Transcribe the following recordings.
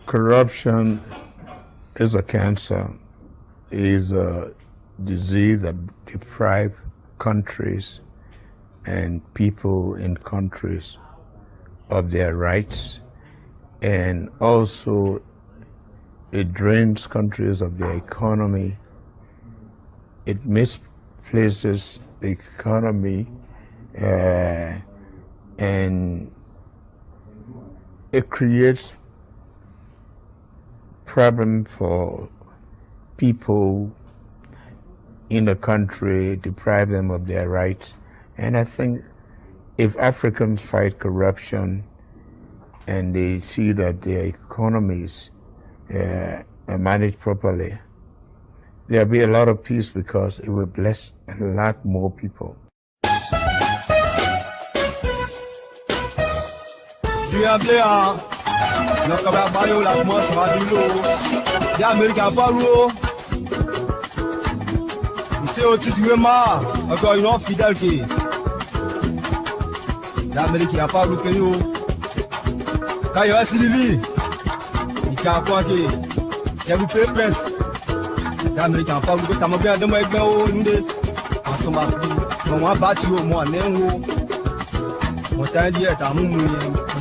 Corruption is a cancer, is a disease that deprives countries and people in countries of their rights, and also it drains countries of their economy. It misplaces the economy, and it creates problem for people in the country, deprive them of their rights. And I think if Africans fight corruption and they see that their economies are managed properly, there'll be a lot of peace because it will bless a lot more people. L'Amérique a pas bloqué yo. Quand il y a Sylvie, il y a quoi qui j'ai vu presse. L'Amérique a pas bloqué. T'as mon bien de moi avec moi ndé. En ce moment, on va battre au moins néo. Mon temps dit est à mon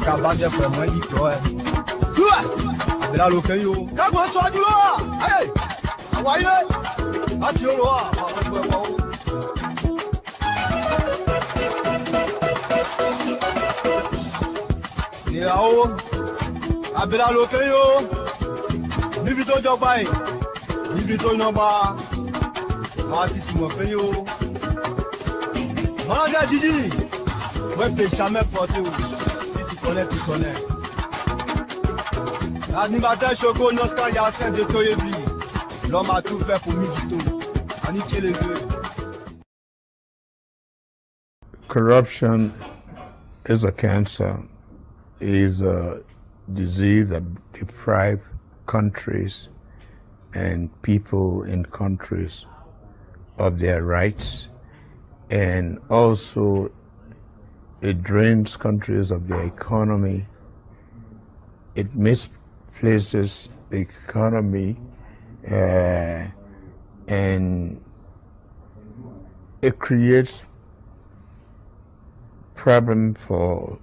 ça va bien faire moi dit toi. Toi. Mais là local yo. Quand on soit du là. Allez. Envoyez. Battu au roi. Yao, abela lokeyo, nibito jobai, nibito nomba, artiste mo peyo. Manager Gigi, ouais peut jamais forcer ou, si tu connais, tu connais. L'animateur Choco Noska Yassin de Toyebi, l'homme a tout fait pour Mivito, Aniche les deux. Corruption is a cancer, is a disease that deprives countries and people in countries of their rights, and also it drains countries of their economy. It misplaces the economy, and it creates problem for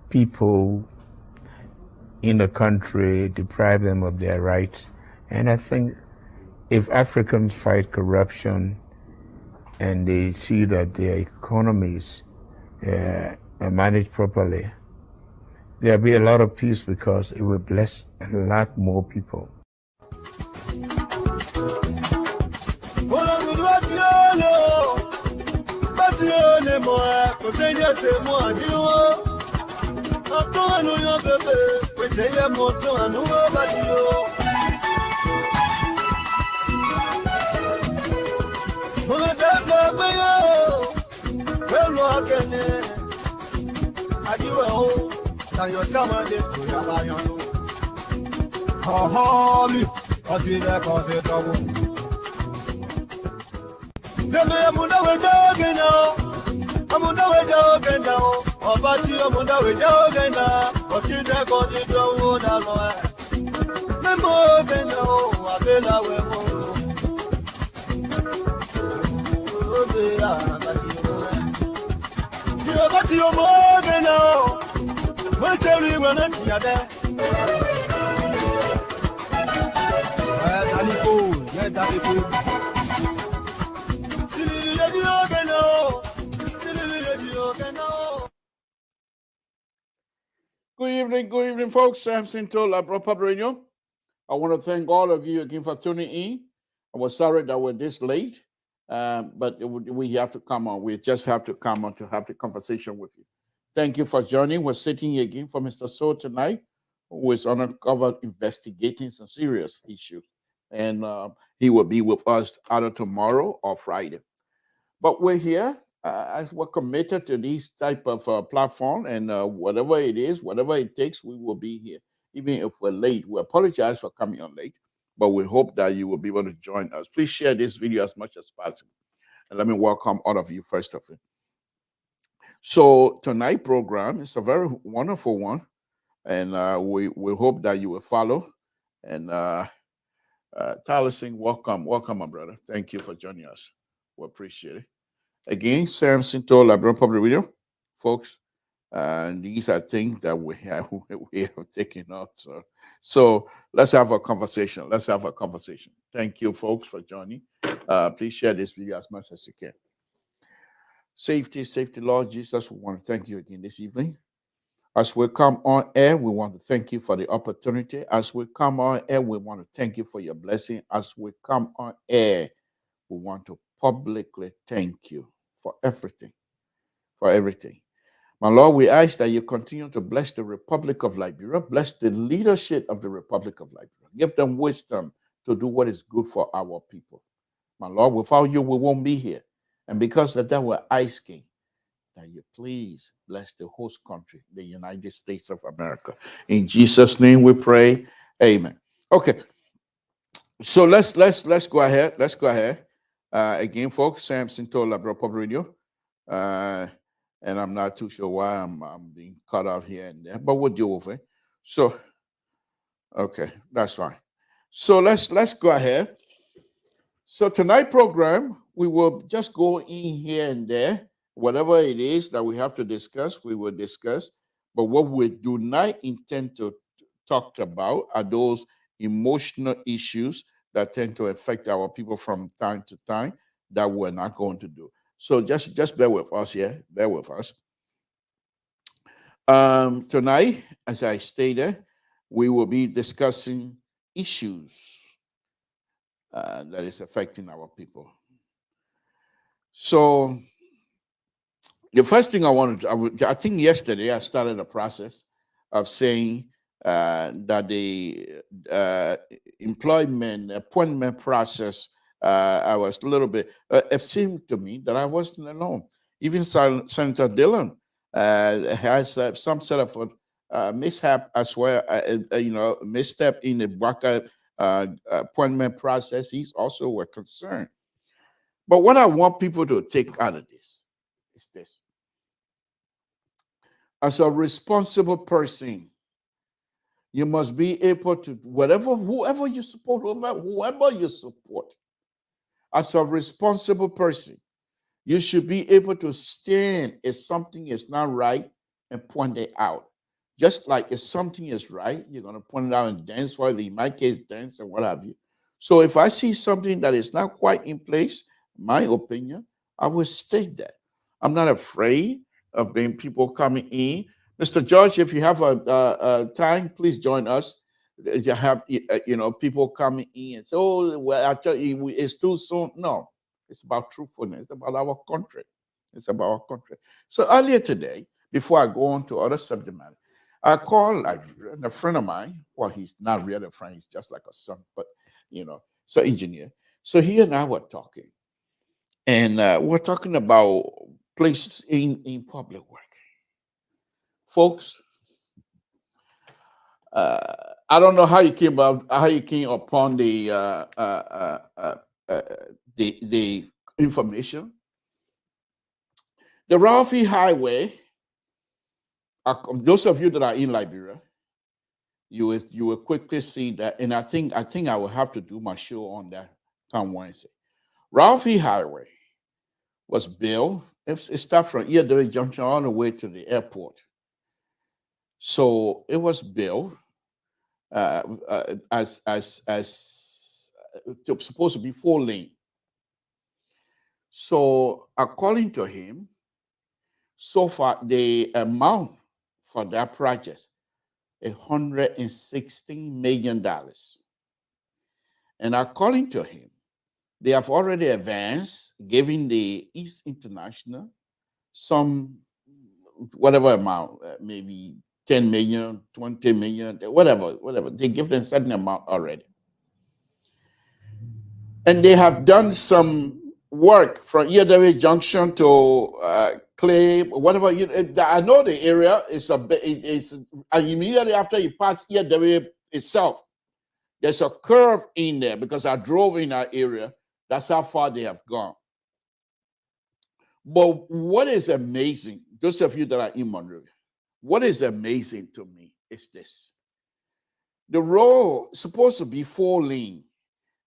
people in the country, deprive them of their rights. And I think if Africans fight corruption and they see that their economies are managed properly, there'll be a lot of peace because it will bless a lot more people. Good evening, folks. Samson to Liberian. I want to thank all of you again for tuning in. I was sorry that we're this late, but we have to come on. We just have to come on to have the conversation with you. Thank you for joining. We're sitting here again for Mr. So tonight, who is uncovered investigating some serious issues. And he will be with us either tomorrow or Friday. But we're here as we're committed to this type of platform, and whatever it is, whatever it takes, we will be here. Even if we're late, we apologize for coming on late, but we hope that you will be able to join us. Please share this video as much as possible. And let me welcome all of you first of all. So tonight's program is a very wonderful one. And we hope that you will follow. And Tyler Singh, welcome, my brother. Thank you for joining us. We appreciate it. Again, Samson told Liberian Public Radio, folks. And these are things that we have taken out. So let's have a conversation. Thank you, folks, for joining. Please share this video as much as you can. Safety, Lord Jesus, we want to thank you again this evening. As we come on air, we want to thank you for the opportunity. As we come on air, we want to thank you for your blessing. As we come on air, we want to publicly thank you for everything. My Lord, we ask that you continue to bless the Republic of Liberia, bless the leadership of the Republic of Liberia. Give them wisdom to do what is good for our people. My Lord, without you, we won't be here. And because of that, we're asking that you please bless the host country, the United States of America. In Jesus' name we pray. Amen. Okay. So let's go ahead. Again, folks, Samson told Liberia Public Radio. And I'm not too sure why I'm being cut off here and there, but we'll deal with it. So, okay, that's fine. So let's go ahead. So tonight's program, we will just go in here and there. Whatever it is that we have to discuss, we will discuss. But what we do not intend to talk about are those emotional issues that tend to affect our people from time to time that we're not going to do. So just bear with us here. Bear with us. Tonight, as I stated, we will be discussing issues that is affecting our people. So the first thing I think yesterday I started a process of saying that the appointment process, I was a little bit, it seemed to me that I wasn't alone. Even Senator Dillon has some sort of a mishap as well, misstep in the BRCA appointment process. He's also a concern. But what I want people to take out of this is this. As a responsible person, you must be able to, whoever you support, as a responsible person, you should be able to stand if something is not right and point it out. Just like if something is right, you're going to point it out and dance for it. In my case, dance and what have you. So if I see something that is not quite in place, my opinion, I will state that. I'm not afraid of being people coming in. Mr. George, if you have a time, please join us. You have people coming in and say, "Oh, well, I tell you, it's too soon." No, it's about truthfulness. It's about our country. So earlier today, before I go on to other subject matter, I called a friend of mine. Well, he's not really a friend; he's just like a son, but so engineer. So he and I were talking, and we're talking about places in public work, folks. I don't know how you came upon the information. The Ralphie Highway. Those of you that are in Liberia, you will quickly see that, and I think I will have to do my show on that come Wednesday. Ralphie Highway was built. It started from Eardoe Junction all the way to the airport. So it was built as supposed to be 4-lane. So according to him, so far the amount for that project $116 million. And according to him, they have already advanced, giving the East International some whatever amount, maybe 10 million, 20 million, whatever. They give them a certain amount already. And they have done some work from Eardoe Junction to Clay, whatever. I know the area is it's immediately after you pass Eardoe itself, there's a curve in there because I drove in that area. That's how far they have gone. But what is amazing, those of you that are in Monrovia, what is amazing to me is this. The road is supposed to be 4 lane.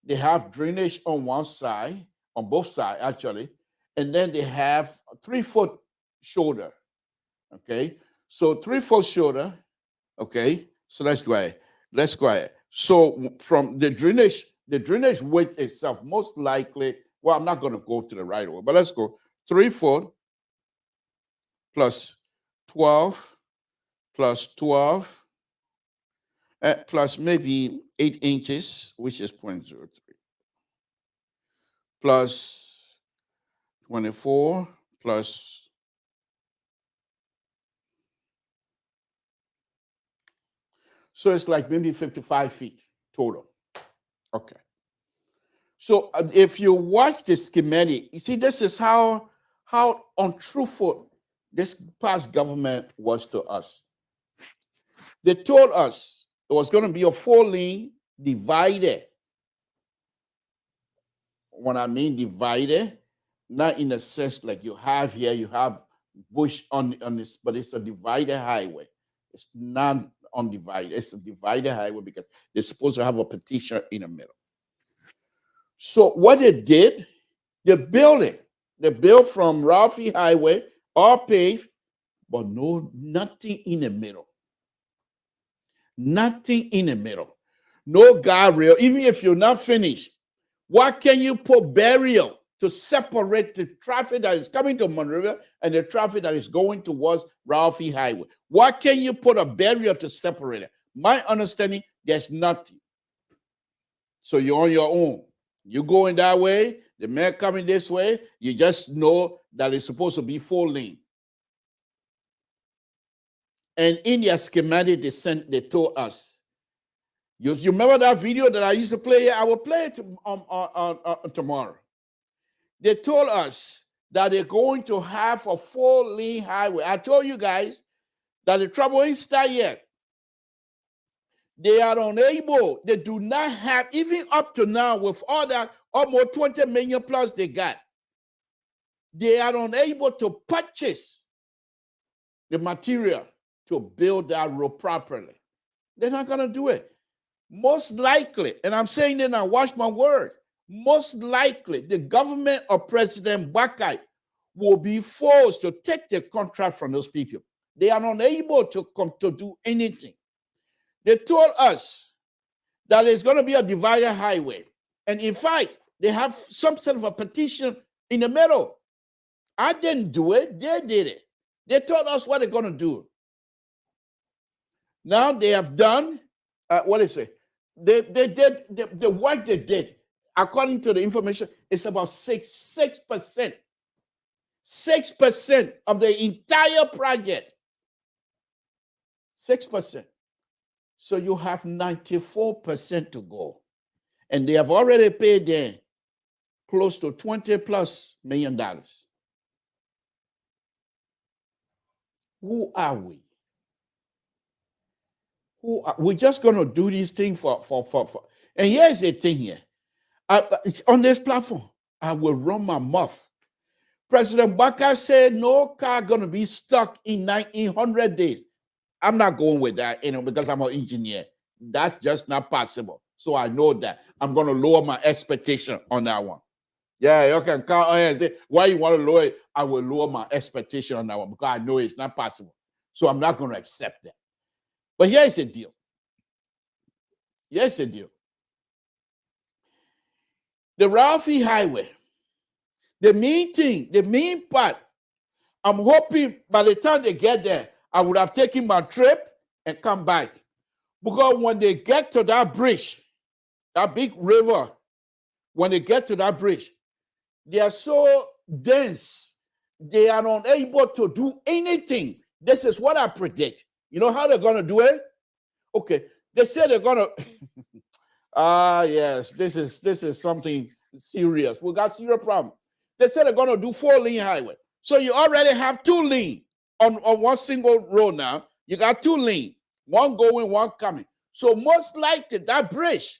They have drainage on one side, on both sides actually, and then they have a 3-foot shoulder. Okay, so 3-foot shoulder. Okay, so let's go ahead. Let's go ahead. So from the drainage width itself, most likely, well, I'm not going to go to the right way, but let's go 3 foot plus 12 plus 12 plus maybe 8 inches, which is 0.03, plus 24 plus so it's like maybe 55 feet total. Okay. So if you watch the schematic, you see this is how untruthful this past government was to us. They told us it was going to be a 4-lane divider. When I mean divider, not in a sense like you have here, you have bush on this, but it's a divider highway. It's not undivided. It's a divider highway because they're supposed to have a petition in the middle. So what they did, they built it. They built from Ralphie Highway, all paved, but nothing in the middle. Nothing in the middle. No guardrail. Even if you're not finished, why can you put barrier to separate the traffic that is coming to Monrovia and the traffic that is going towards Ralphie Highway? Why can't you put a barrier to separate it? My understanding, there's nothing. So you're on your own. You going that way, the man coming this way, you just know that it's supposed to be 4 lane. And in their schematic, they told us. You remember that video that I used to play here? I will play it tomorrow. They told us that they're going to have a 4-lane highway. I told you guys that the trouble ain't started yet. They are unable, they do not have, even up to now, with all that almost 20 million plus they got, they are unable to purchase the material to build that road properly. They're not going to do it. Most likely, and I'm saying it now, watch my word, most likely the government of President Bakai will be forced to take the contract from those people. They are unable to do anything. They told us that it's going to be a divider highway. And in fact, they have some sort of a petition in the middle. I didn't do it. They did it. They told us what they're going to do. Now they have done, what is it? They did, the work they did, according to the information, it's about 6%. 6% of the entire project. 6%. So you have 94% to go. And they have already paid them close to $20+ million. Who are we? We're just going to do these things for. And here's the thing here. On this platform, I will run my mouth. President Bakai said no car going to be stuck in 100 days. I'm not going with that, because I'm an engineer. That's just not possible. So I know that. I'm going to lower my expectation on that one. Yeah, you can call and say, why you want to lower it? I will lower my expectation on that one because I know it's not possible. So I'm not going to accept that. But here's the deal. Here's the deal. The Ralphie Highway, the main part, I'm hoping by the time they get there, I would have taken my trip and come back. Because when they get to that bridge, that big river, when they get to that bridge, they are so dense, they are unable to do anything. This is what I predict. You know how they're going to do it? Okay, they say they're going to, yes, this is something serious. We got serious problem. They said they're going to do 4-lane highway. So you already have 2 lane on one single road now. You got 2 lane, one going, one coming. So most likely that bridge,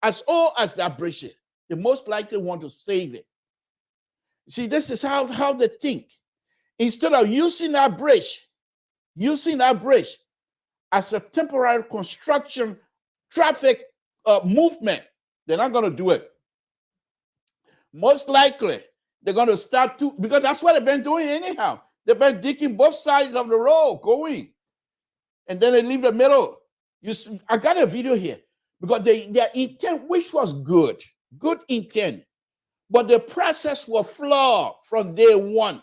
as old as that bridge is, they most likely want to save it. See, this is how they think. Instead of using that bridge, as a temporary construction traffic movement. They're not going to do it. Most likely, they're going to start to, because that's what they've been doing anyhow. They've been digging both sides of the road going. And then they leave the middle. I got a video here because their intent, which was good intent, but the process was flawed from day one.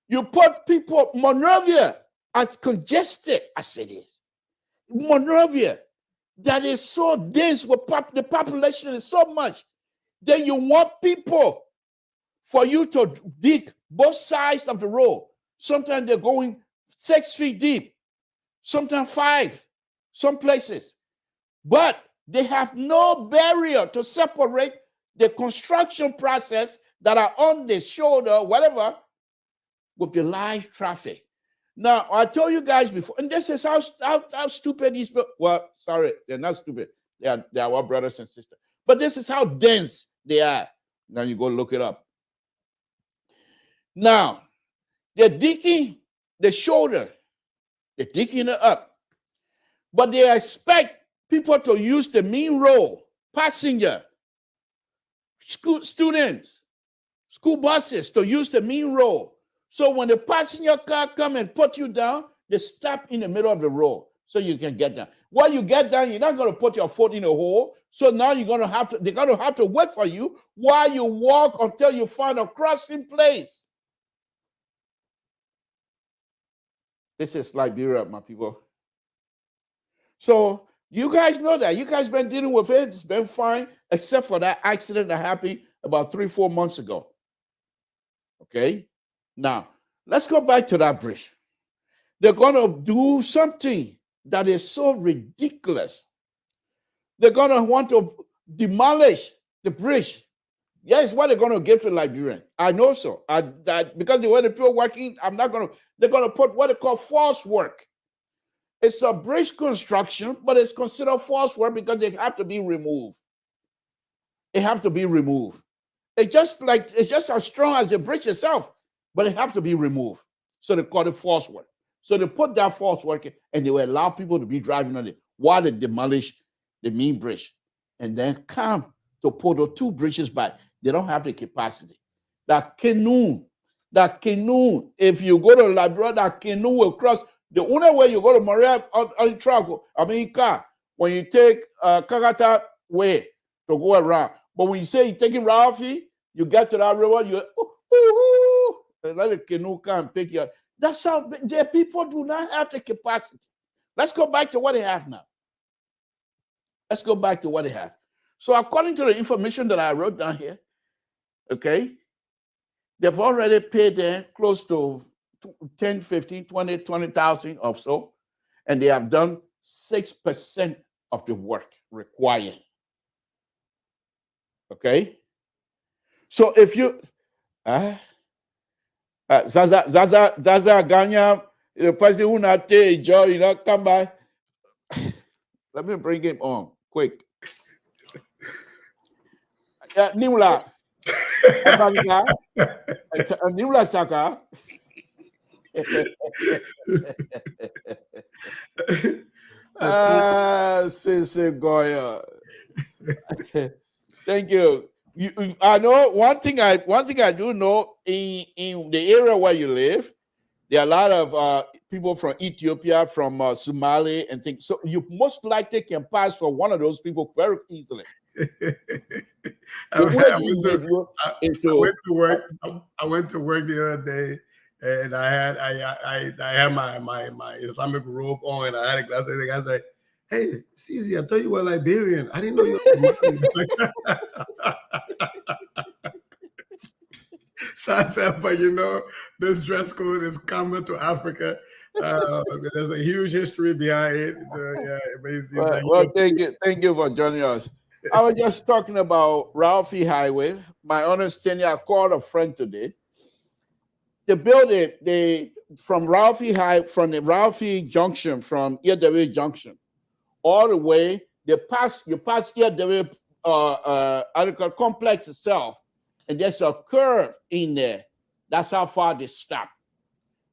You put people, Monrovia, as congested as it is. Monrovia, that is so dense with the population is so much. Then you want people for you to dig both sides of the road. Sometimes they're going 6 feet deep, sometimes 5, some places. But they have no barrier to separate the construction process that are on the shoulder, whatever, with the live traffic. Now, I told you guys before, and this is how stupid these people, well, sorry, they're not stupid. They are our brothers and sisters. But this is how dense they are. Now you go look it up. Now, they're digging the shoulder. They're digging it up. But they expect people to use the main road, passenger, students, school buses to use the main road. So when the passenger car come and put you down, they stop in the middle of the road so you can get down. While you get down, you're not going to put your foot in a hole. So now they're going to have to wait for you while you walk until you find a crossing place. This is Liberia, my people. So you guys know that. You guys been dealing with it. It's been fine, except for that accident that happened about 3-4 months ago. Okay? Now, let's go back to that bridge. They're going to do something that is so ridiculous. They're going to want to demolish the bridge. Yes, what they're going to give to Liberian. I know so. Because the way the people working, they're going to put what they call false work. It's a bridge construction, but it's considered false work because they have to be removed. It have to be removed. It's just as strong as the bridge itself, but it have to be removed. So they call it false work. So they put that false work in, and they will allow people to be driving on it while they demolish the main bridge. And then come to put the 2 bridges back. They don't have the capacity. That canoe, if you go to Liberia, that canoe will cross. The only way you go to Montreal on travel, car, when you take Kagata way to go around. But when you say you're taking Ralphie, you get to that river, you let the canoe come and pick you up. That's how their people do not have the capacity. Let's go back to what they have now. Let's go back to what they have. So according to the information that I wrote down here, okay, they've already paid them close to 10, 15, 20, 20,000 or so, and they have done 6% of the work required. Okay? So if you Zaza Ganya, the person who not take joy, come by. Let me bring him on quick. Nimla. Nimla Saka. Sisi Goya. Thank you. I know one thing I do know in the area where you live, there are a lot of people from Ethiopia, from Somalia, and things. So you most likely can pass for one of those people very easily. I went to work the other day, and I had my Islamic robe on, and I had a glass. And the guy's like, "Hey, Cece, I thought you were Liberian. I didn't know you were." So I said, but this dress code is common to Africa. There's a huge history behind it. So, yeah, well, thank you for joining us. I was just talking about Ralphie Highway. My understanding, I called a friend today. They built it from the Ralphie Junction, from Eardawe Junction, all the way. You pass Eardawe agricultural complex itself, and there's a curve in there. That's how far they stop.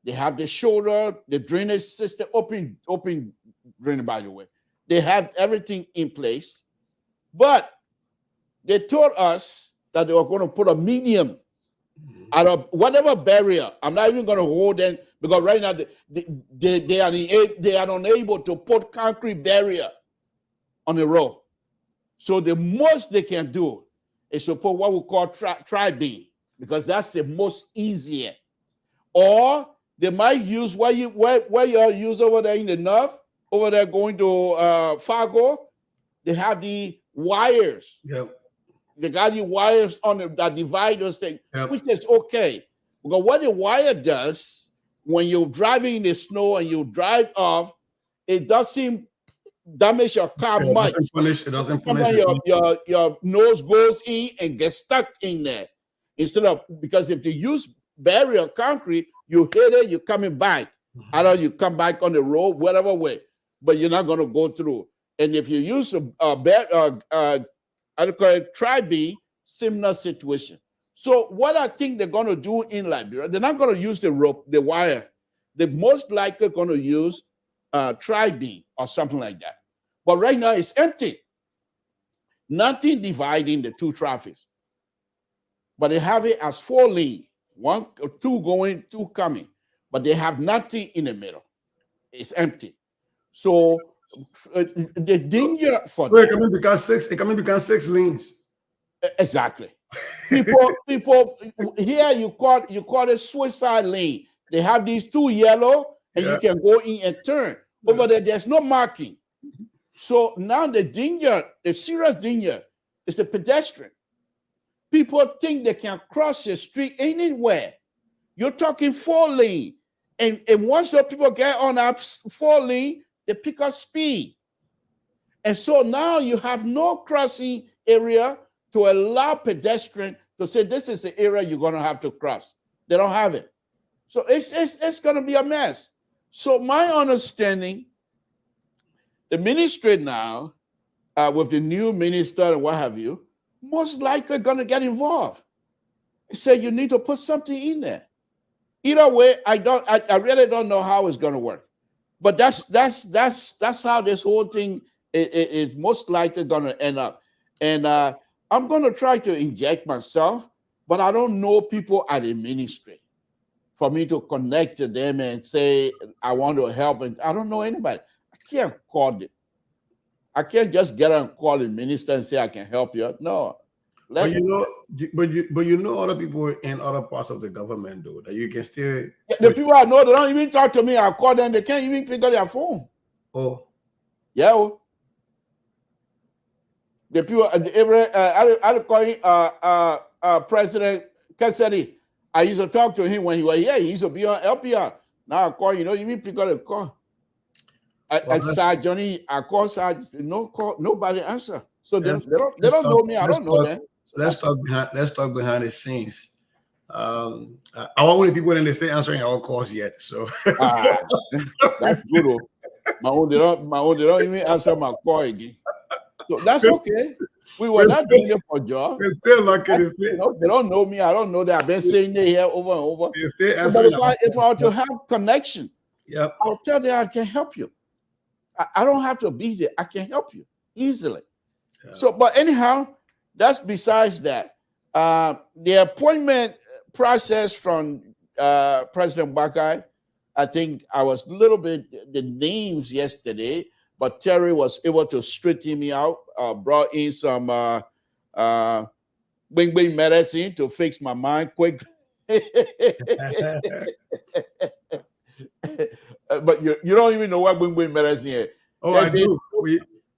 They have the shoulder, the drainage system, open drain it by the way. They have everything in place, but they told us that they were going to put a medium out of whatever barrier. I'm not even going to hold them because right now they are unable to put concrete barrier on the road. So the most they can do is to put what we call tri-beam, because that's the most easier. Or they might use where you use over there in the north, over there going to Fargo. They have the wires. Yep. They got the wires on that divide those things, Yep. which is okay. Because what the wire does when you're driving in the snow and you drive off, it doesn't damage your car much. It doesn't punish. Your nose goes in and gets stuck in there. Instead of, because if you use barrier concrete, you hit it, you're coming back. Either you come back on the road, whatever way, but you're not going to go through. And if you use tri-beam, similar situation. So what I think they're going to do in Liberia, they're not going to use the rope, the wire. They're most likely going to use tri-beam or something like that. But right now it's empty. Nothing dividing the two traffics. But they have it as 4 lane, 1 or 2 going, 2 coming. But they have nothing in the middle. It's empty. So the danger for it can become 6. It can become 6 lanes. Exactly. People here you call it suicide lane. They have these 2 yellow, and you can go in and turn. Over there, there's no marking. So now the danger, the serious danger, is the pedestrian. People think they can cross the street anywhere. You're talking 4 lane, and once the people get on that 4 lane, they pick up speed. And so now you have no crossing area to allow pedestrian to say this is the area you're going to have to cross. They don't have it. So it's going to be a mess. So my understanding, the ministry now, with the new minister and what have you, most likely going to get involved. Say you need to put something in there. Either way, I really don't know how it's going to work. But that's how this whole thing is most likely going to end up. And I'm going to try to inject myself, but I don't know people at the ministry for me to connect to them and say, I want to help. And I don't know anybody. I can't call them. I can't just get on and call the minister and say, I can help you. No. But you know other people in other parts of the government, though, that you can still... The people I know, they don't even talk to me. I call them, they can't even pick up their phone. Oh. Yeah. The people, I call President Cassidy. I used to talk to him when he was here. He used to be on LPR. Now I call, you even pick up the call. Johnny, I call Sarge, nobody answer. So they don't know me. I don't know them. Let's talk behind the scenes. Our only people in the state answering our calls yet. So that's good. My own, they don't even answer my call again. So that's okay. We were not doing it for job. They're still lucky. They don't know me. I don't know that. I've been saying it here over and over. But if I were to have connection, I'll tell them I can help you. I don't have to be there. I can help you easily. Yeah. So, but anyhow, that's besides that. The appointment process from President Bakai, I think I was a little bit the names yesterday, but Terry was able to straighten me out, brought in some bing medicine to fix my mind quick. But you don't even know what bing medicine is. Oh, I do.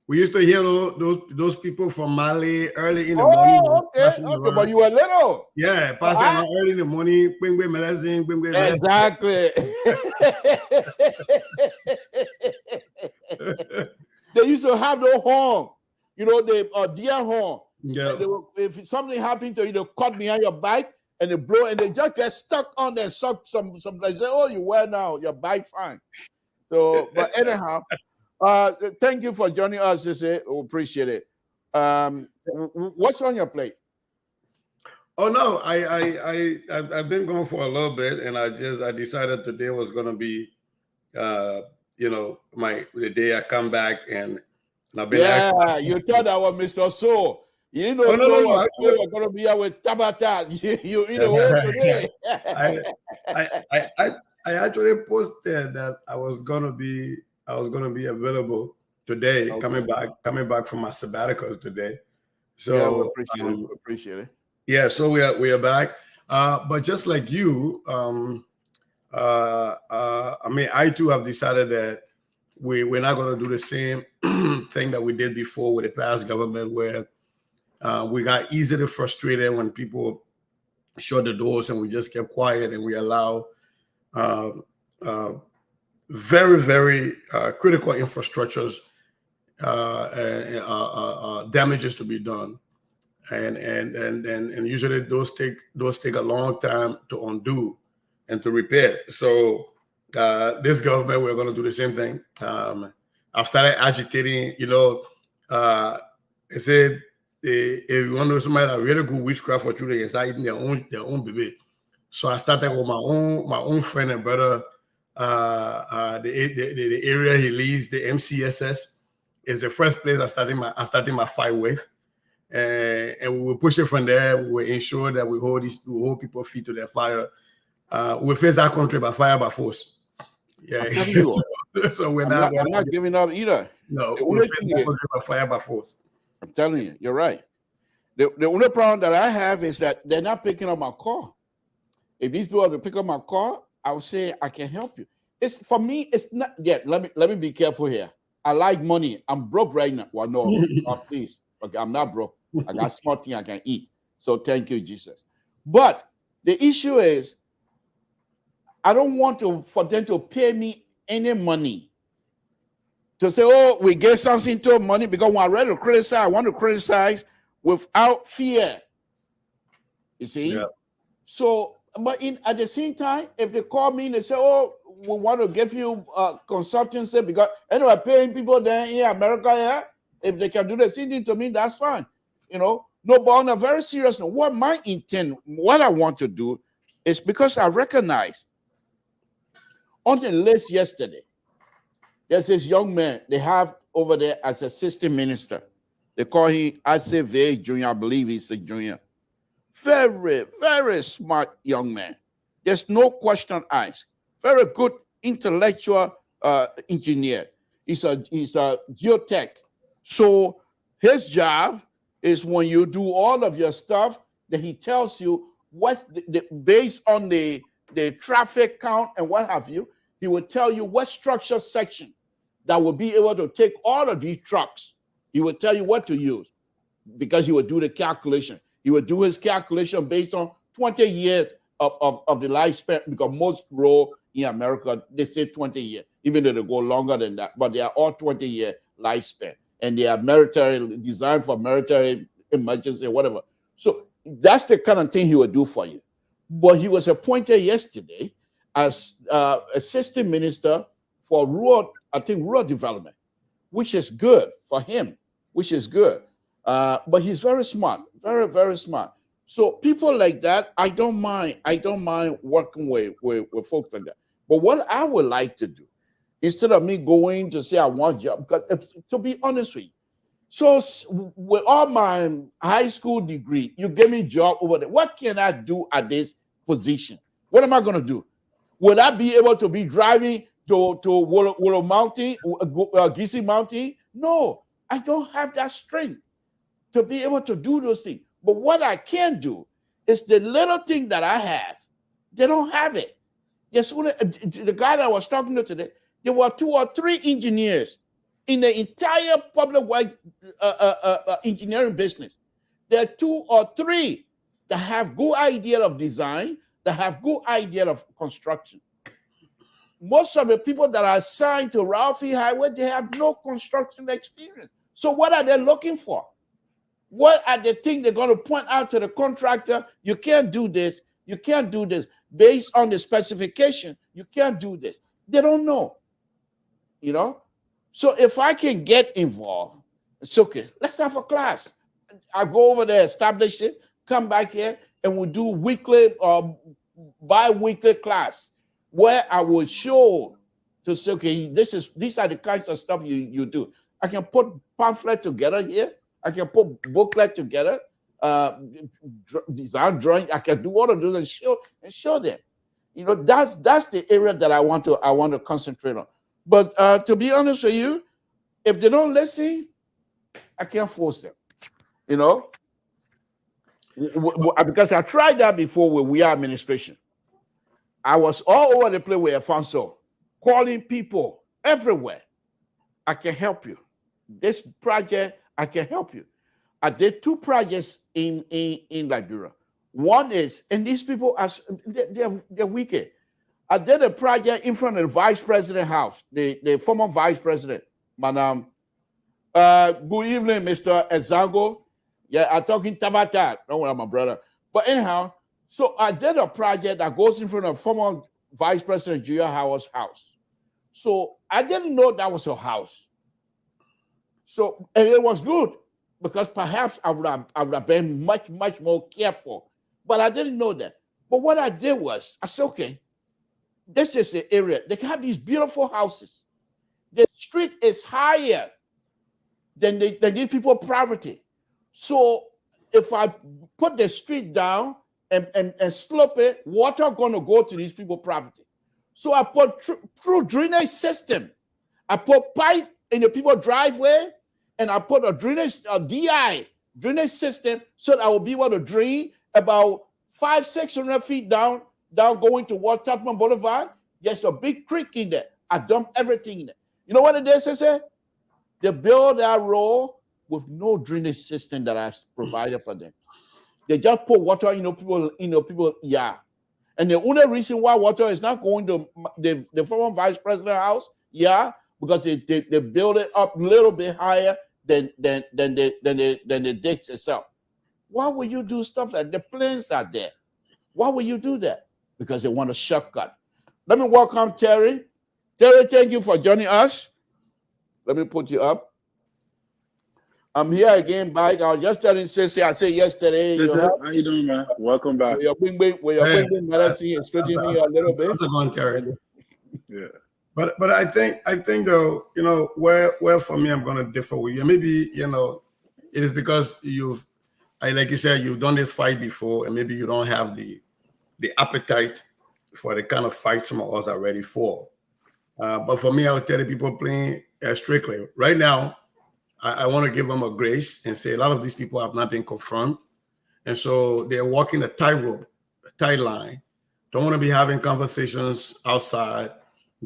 We used to hear those people from Mali early in the morning. Okay, but you were little. Yeah, passing around early in the morning. Medicine. Exactly. They used to have no horn, the deer horn. Yeah. If something happened to you, they cut behind your bike and they blow, and they just get stuck on there. Suck some. They say, "Oh, you wear now your bike fine." So, but anyhow. Thank you for joining us, Sissy. We appreciate it. What's on your plate? Oh no, I've been going for a little bit, and I decided today was going to be the day I come back and I'll be you thought I was Mr. So. You didn't know we're going to be here with Tabata. You in the hole today. I actually posted that I was gonna be available today, coming back from my sabbaticals today. So yeah, we appreciate it. Yeah, so we are back. But just like you, I too have decided that we're not going to do the same thing that we did before with the past government, where we got easily frustrated when people shut the doors and we just kept quiet and we allow very, very critical infrastructures damages to be done. And usually those take a long time to undo and to repair. So this government, we're going to do the same thing. I've started agitating. I said if you want to know somebody that really good witchcraft for children, they start eating their own baby. So I started with my own friend and brother. The area he leads, the MCSS, is the first place I started my fight with. And we will push it from there. We will ensure that we hold people feet to their fire. We face that country by fire, by force. Yeah. So we're not giving up either. No, we face that country by fire, by force. I'm telling you, you're right. The only problem that I have is that they're not picking up my call. If these people are to pick up my call, I would say I can help you. For me, it's not yet. Let me be careful here. I like money. I'm broke right now. Well, no, please. Okay, I'm not broke. I got small thing I can eat. So thank you, Jesus. But the issue is, I don't want for them to pay me any money to say, oh, we get something to money, because when I ready to criticize, I want to criticize without fear. You see? Yeah. So, but at the same time, if they call me and they say, oh, we want to give you consultancy, because anyway, paying people there in America, yeah, if they can do the same thing to me, that's fine. No, but on a very serious note, what my intent, what I want to do is, because I recognize on the list yesterday, there's this young man they have over there as assistant minister. They call him ACV Junior. I believe he's a junior. Very, very smart young man. There's no question asked. Very good intellectual engineer. He's a geotech. So his job is, when you do all of your stuff, that he tells you what's based on the traffic count and what have you, he will tell you what structure section that will be able to take all of these trucks. He will tell you what to use, because he will do the calculation. He will do his calculation based on 20 years of the lifespan, because most road in America, they say 20 years, even though they go longer than that, but they are all 20-year lifespan. And they are designed for military emergency or whatever. So that's the kind of thing he would do for you. But he was appointed yesterday as assistant minister for rural development, which is good for him, which is good. But he's very smart, very, very smart. So people like that, I don't mind working with folks like that. But what I would like to do, instead of me going to say I want job, because to be honest with you, so with all my high school degree, you give me a job over there. What can I do at this position? What am I going to do? Will I be able to be driving to Willow Mountain, Gizzy Mountain? No, I don't have that strength to be able to do those things. But what I can do is the little thing that I have, they don't have it. Yes, the guy that I was talking to today, there were 2 or 3 engineers in the entire public work engineering business. There are 2 or 3 that have good idea of design, that have good idea of construction. Most of the people that are assigned to Ralphie Highway, they have no construction experience. So what are they looking for? What are the things they're going to point out to the contractor? You can't do this. You can't do this. Based on the specification, you can't do this. They don't know. So if I can get involved, it's okay. Let's have a class. I go over there, establish it, come back here, and we'll do weekly or bi-weekly class where I will show to say, okay, these are the kinds of stuff you do. I can put pamphlet together here. I can put booklet together, design drawing. I can do all of those and show them. You know, that's the area that I want to concentrate on. But to be honest with you, if they don't listen, I can't force them. You know, because I tried that before with We Are Administration. I was all over the place with Alfonso, calling people everywhere. I can help you. This project, I can help you. I did 2 projects in Liberia. One is, and these people are they're wicked. I did a project in front of the vice president house, the former vice president, Madam. Good evening, Mr. Ezango. Yeah, I'm talking Tabata. Don't worry, my brother. But anyhow, so I did a project that goes in front of former vice president Julia Howard's house. So I didn't know that was her house. So, and it was good because perhaps I would have been much more careful. But I didn't know that. But what I did was, I said, okay, this is the area. They have these beautiful houses. The street is higher than these people's property. So if I put the street down and slope it, water gonna go to these people's property. So I put through drainage system. I put pipe in the people's driveway, and I put a DI drainage system so that I will be able to drain about 500-600 feet down going towards Topman Boulevard. There's a big creek in there. I dump everything in there. You know what it is, I said? They build that road with no drainage system that I provided for them. They just put water in people yard. And the only reason why water is not going to the former vice president's house, because they build it up a little bit higher than the ditch itself. Why would you do stuff like the planes are there? Why would you do that? Because they want a shortcut. Let me welcome Terry. Terry, thank you for joining us. Let me put you up. I'm here again, Mike. I was just telling Ceci, I said yesterday. How you doing, man? Welcome back. We're medicine and stretching me a little bit. How's it going, Terry? Yeah. But I think though, you know, where for me I'm gonna differ with you. Maybe, you know, it is because like you said, you've done this fight before, and maybe you don't have the appetite for the kind of fight some of us are ready for. But for me, I would tell the people playing strictly right now. I want to give them a grace and say a lot of these people have not been confirmed, and so they're walking a tightrope, a tight line. Don't want to be having conversations outside.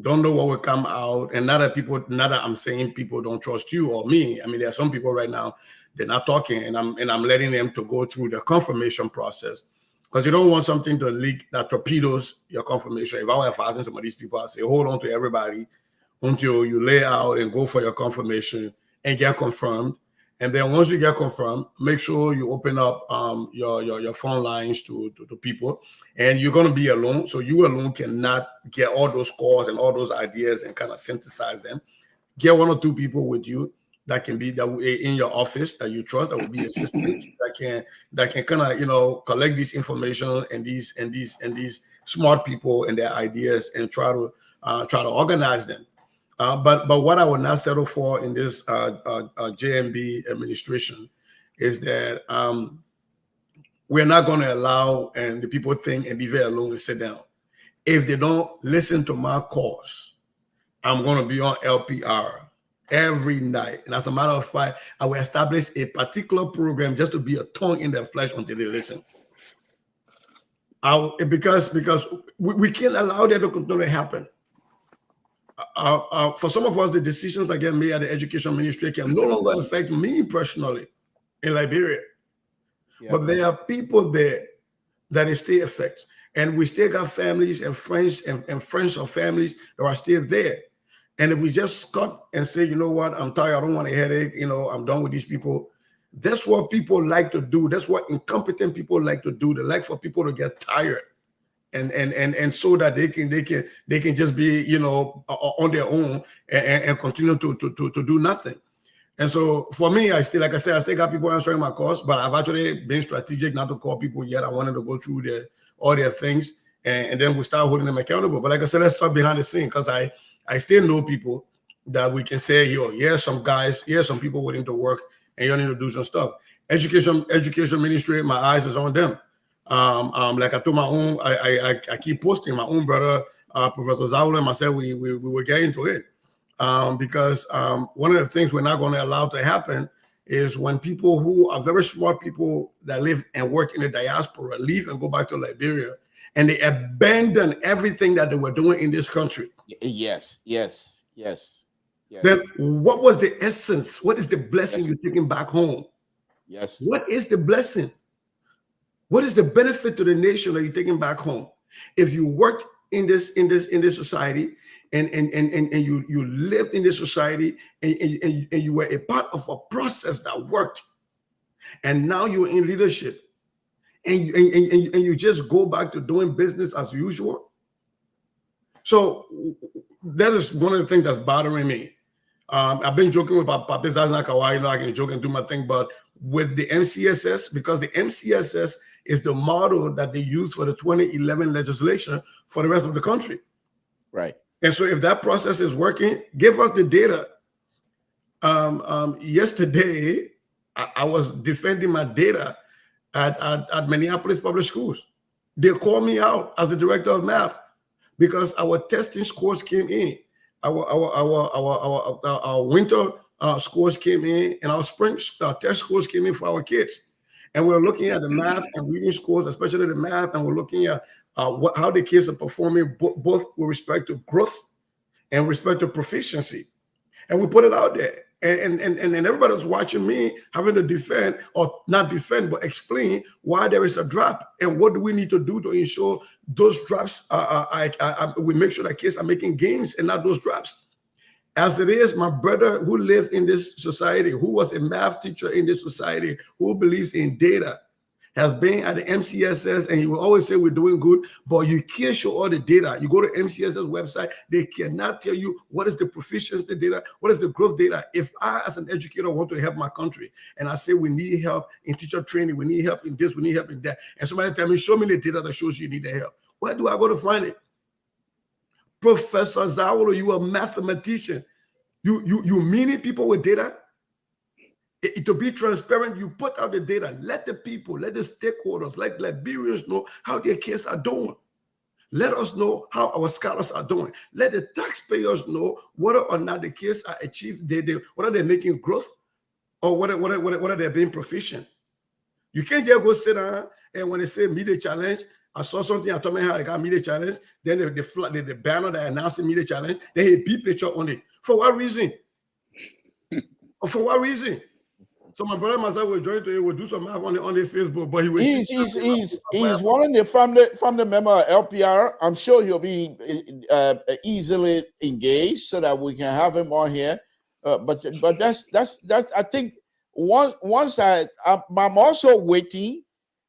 Don't know what will come out. And not that I'm saying people don't trust you or me. I mean, there are some people right now, they're not talking, and I'm letting them to go through the confirmation process, because you don't want something to leak that torpedoes your confirmation. If I were asking some of these people, I'd say hold on to everybody until you lay out and go for your confirmation and get confirmed. And then once you get confirmed, make sure you open up your phone lines to people, and you're going to be alone. So you alone cannot get all those calls and all those ideas and kind of synthesize them. Get 1 or 2 people with you that can be in your office that you trust, that will be assistants that can kind of, you know, collect this information and these smart people and their ideas and try to organize them. But what I would not settle for in this JMB administration is that we're not going to allow, and the people think and be very alone and sit down. If they don't listen to my calls, I'm going to be on LPR every night. And as a matter of fact, I will establish a particular program just to be a tongue in their flesh until they listen. Because we can't allow that to continue to happen. For some of us, the decisions that get made at the education ministry can no longer affect me personally in Liberia. Yeah. But there are people there that it still affects. And we still got families and friends and friends of families that are still there. And if we just cut and say, you know what, I'm tired, I don't want a headache, you know, I'm done with these people. That's what people like to do. That's what incompetent people like to do. They like for people to get tired. And so that they can just be, you know, on their own and continue to do nothing. And so for me, I still got people answering my calls, but I've actually been strategic not to call people yet. I wanted to go through all their things, and then we start holding them accountable. But like I said, let's start behind the scene, because I I still know people that we can say, yo, here's some guys, here's some people willing to work, and you need to do some stuff. Education ministry, my eyes is on them. Like I told my own, I keep posting my own brother, Professor Zaula and myself, we were getting to it. Because one of the things we're not going to allow to happen is when people who are very smart people that live and work in the diaspora leave and go back to Liberia, and they abandon everything that they were doing in this country. Yes. Then what was the essence? What is the blessing you're taking back home? Yes. What is the blessing? What is the benefit to the nation that you're taking back home? If you work in this society and you lived in this society and you were a part of a process that worked, and now you're in leadership and you just go back to doing business as usual. So that is one of the things that's bothering me. I've been joking with Papi Zazna Kawai, I can joke and do my thing, but with the MCSS, because the MCSS is the model that they use for the 2011 legislation for the rest of the country. Right. And so if that process is working, give us the data. Yesterday, I was defending my data at Minneapolis Public Schools. They called me out as the director of math because our testing scores came in. Our winter scores came in, and our spring test scores came in for our kids. And we're looking at the math and reading scores, especially the math, and we're looking at how the kids are performing, both with respect to growth and respect to proficiency. And we put it out there. And everybody was watching me having to defend, or not defend, but explain why there is a drop and what do we need to do to ensure those drops we make sure that kids are making gains and not those drops. As it is, my brother who lived in this society, who was a math teacher in this society, who believes in data, has been at the MCSS, and he will always say we're doing good, but you can't show all the data. You go to MCSS website, they cannot tell you what is the proficiency data, what is the growth data. If I, as an educator, want to help my country, and I say we need help in teacher training, we need help in this, we need help in that, and somebody tell me, show me the data that shows you need the help. Where do I go to find it? Professor Zawolo, you are a mathematician. You meaning people with data? To be transparent, you put out the data. Let the people, let the stakeholders, like Liberians know how their kids are doing. Let us know how our scholars are doing. Let the taxpayers know whether or not the kids are achieved, whether they're making growth or whether they're being proficient. You can't just go sit down and when they say media challenge, I saw something, I told me how they got media challenge, then the banner that announced the media challenge, they had a big picture on it. For what reason? For what reason? So my brother myself will join today. We'll do some math on the Facebook, but he's one of the family member of LPR. I'm sure he'll be easily engaged so that we can have him on here. But that's I think once I'm also waiting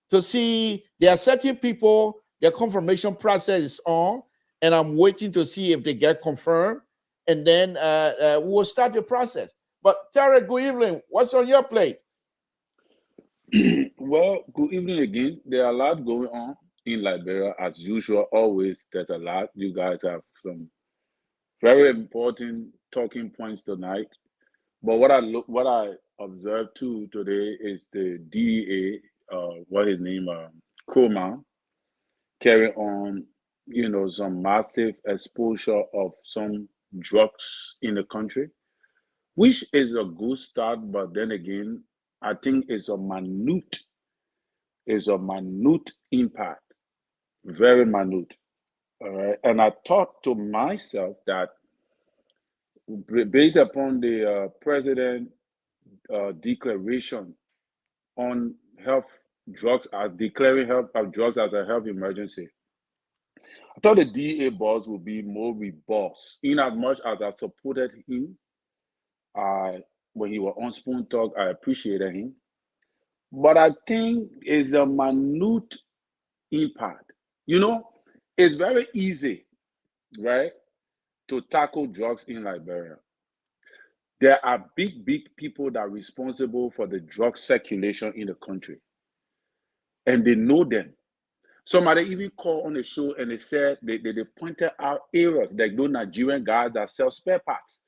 to see there are certain people their confirmation process is on, and I'm waiting to see if they get confirmed, and then we'll start the process. But Terry, good evening. What's on your plate? Well, good evening again. There are a lot going on in Liberia as usual. Always, there's a lot. You guys have some very important talking points tonight. But what I observed too today is the DEA, what his name, Kuma, carry on, some massive exposure of some drugs in the country, which is a good start, but then again, I think it's a minute impact, very minute. All right, and I thought to myself that based upon the president declaration on health drugs, declaring health drugs as a health emergency, I thought the DEA boss would be more robust. In as much as I supported him, when he was on Spoon Talk, I appreciated him. But I think it's a minute impact. It's very easy, right, to tackle drugs in Liberia. There are big people that are responsible for the drug circulation in the country. And they know them. Somebody even called on the show and they said they pointed out areas like those Nigerian guys that sell spare parts.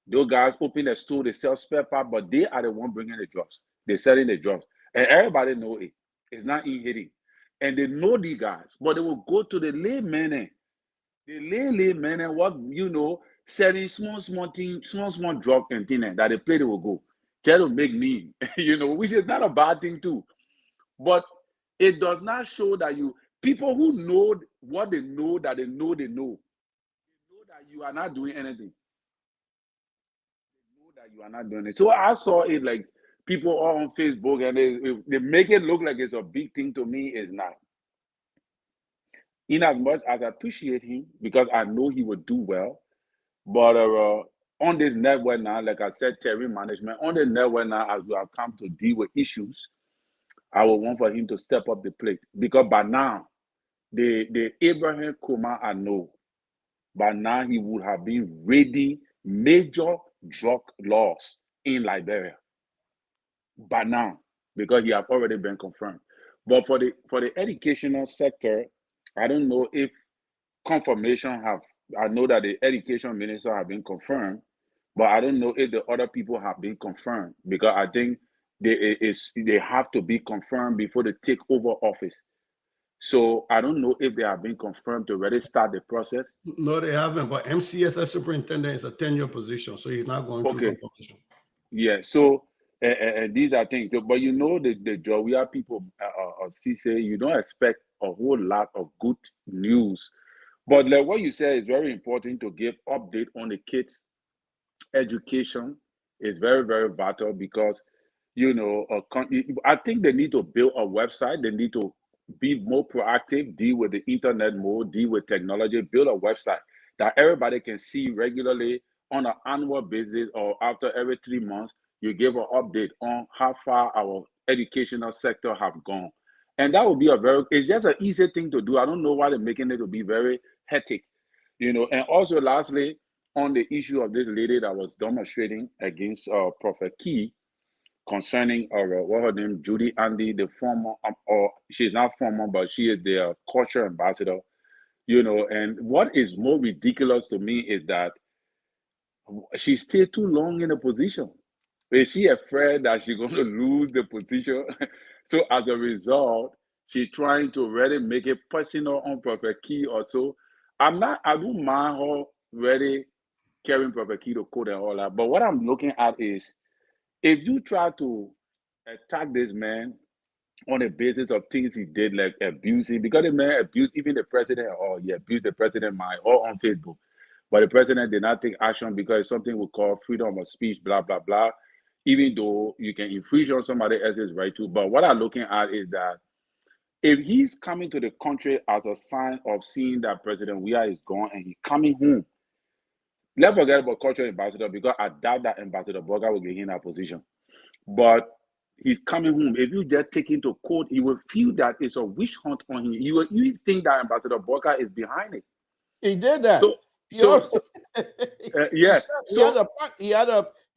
Those guys open a store, they sell spare parts, but they are the one bringing the drugs. They're selling the drugs. And everybody know it. It's not in hidden. And they know these guys, but they will go to the laymen. The laymen and what, selling small things, small drug and things that they will go. Try to make me, which is not a bad thing too. But it does not show that people who know what they know, that they know that you are not doing anything. They know that you are not doing it. So I saw it like people are on Facebook and they make it look like it's a big thing. To me, it's not. In as much as I appreciate him because I know he would do well, but on this network now, like I said, Terry management, on the network now, as we have come to deal with issues, I would want for him to step up the plate. Because by now, the Abraham Kuma I know, by now he would have been raiding major drug laws in Liberia. By now, because he have already been confirmed. But for the educational sector, I don't know if confirmation I know that the education minister have been confirmed, but I don't know if the other people have been confirmed, because I think they have to be confirmed before they take over office. So I don't know if they have been confirmed to already start the process. No, they haven't, but MCS as superintendent is a 10-year position, so he's not going through confirmation. Yeah, so these are things, but the job, we are people, CC, you don't expect a whole lot of good news. But like what you said is very important to give update on the kids' education. Is very, very vital because, I think they need to build a website. They need to be more proactive, deal with the internet more, deal with technology, build a website that everybody can see regularly on an annual basis or after every 3 months. You give an update on how far our educational sector have gone. And that would be it's just an easy thing to do. I don't know why they're making it to be very hectic, And also lastly, on the issue of this lady that was demonstrating against Prophet Key concerning what her name, Judy Andy, the former, or she's not former, but she is the culture ambassador, and what is more ridiculous to me is that she stayed too long in a position. Is she afraid that she's going to lose the position? So as a result, she's trying to really make it personal on Prophet Key or so. I don't mind her really carrying Prophet Key to court and all that. But what I'm looking at is, if you try to attack this man on the basis of things he did, like abusing, because the man abused even the president, or he abused the president or on Facebook. But the president did not take action because it's something we call freedom of speech, blah, blah, blah, even though you can infringe on somebody else's right to. But what I'm looking at is that if he's coming to the country as a sign of seeing that President Weah is gone and he's coming home, let's forget about cultural ambassador, because I doubt that Ambassador Burger will get in that position. But he's coming home. If you just take him to court, he will feel that it's a witch hunt on him. You think that Ambassador Burger is behind it. He did that. He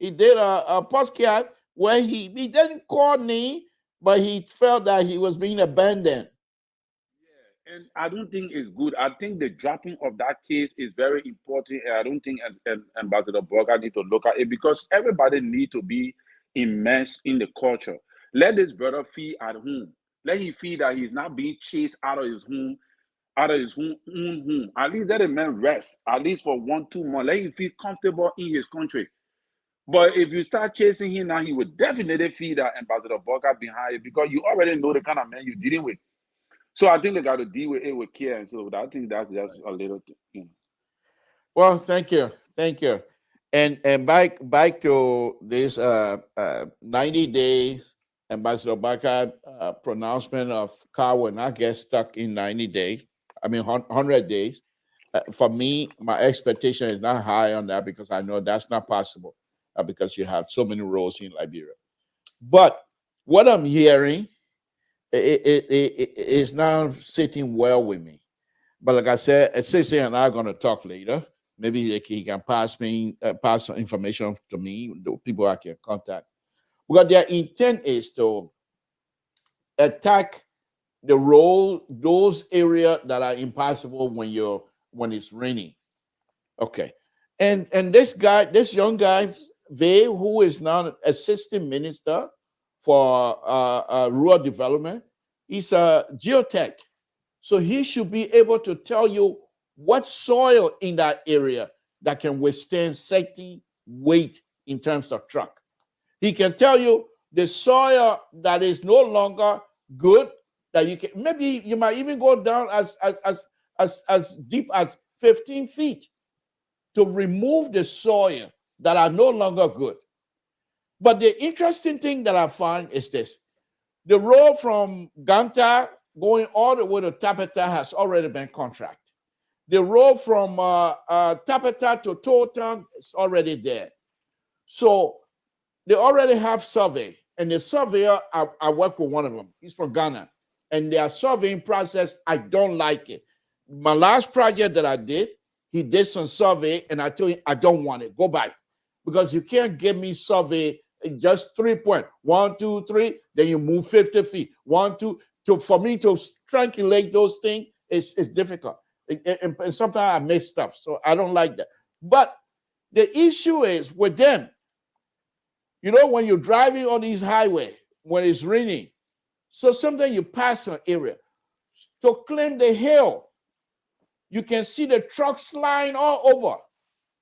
did a podcast where he didn't call me, but he felt that he was being abandoned. Yeah, and I don't think it's good. I think the dropping of that case is very important. And I don't think Ambassador Burger need to look at it, because everybody need to be immersed in the culture. Let this brother feel at home. Let him feel that he's not being chased out of his home. At least let a man rest, at least for 1-2 months. Let him feel comfortable in his country. But if you start chasing him now, he would definitely feel that Ambassador Burger behind it, because you already know the kind of man you're dealing with. So I think they got to deal with it with care. And so I think that's just a little thing. Well, thank you. And back to this 90 days Ambassador Burger pronouncement of car will not get stuck in 90 days. 100 days. For me, my expectation is not high on that, because I know that's not possible, because you have so many roads in Liberia. But what I'm hearing, it is now sitting well with me. But like I said, Cece and I are going to talk later. Maybe he can pass some information to me, the people I can contact. Because their intent is to attack the road, those areas that are impassable when it's raining. Okay. And this young guy, Vay, who is now assistant minister for rural development, he's a geotech. So he should be able to tell you what soil in that area that can withstand safety weight in terms of truck. He can tell you the soil that is no longer good, that you can, maybe you might even go down as deep as 15 feet to remove the soil that are no longer good. But the interesting thing that I find is this: the road from Ganta going all the way to Tapeta has already been contracted. The road from Tapeta to Totown is already there. So they already have survey, and the surveyor, I work with one of them. He's from Ghana, and their surveying process, I don't like it. My last project that I did, he did some survey, and I told him, I don't want it. Go back, because you can't give me survey just 3 points. 1, 2, 3. Then you move 50 feet. 1, 2. For me to triangulate those things, it's difficult. And sometimes I miss stuff, so I don't like that. But the issue is with them. You know, when you're driving on these highways, when it's raining, so sometimes you pass an area. To climb the hill, you can see the trucks lying all over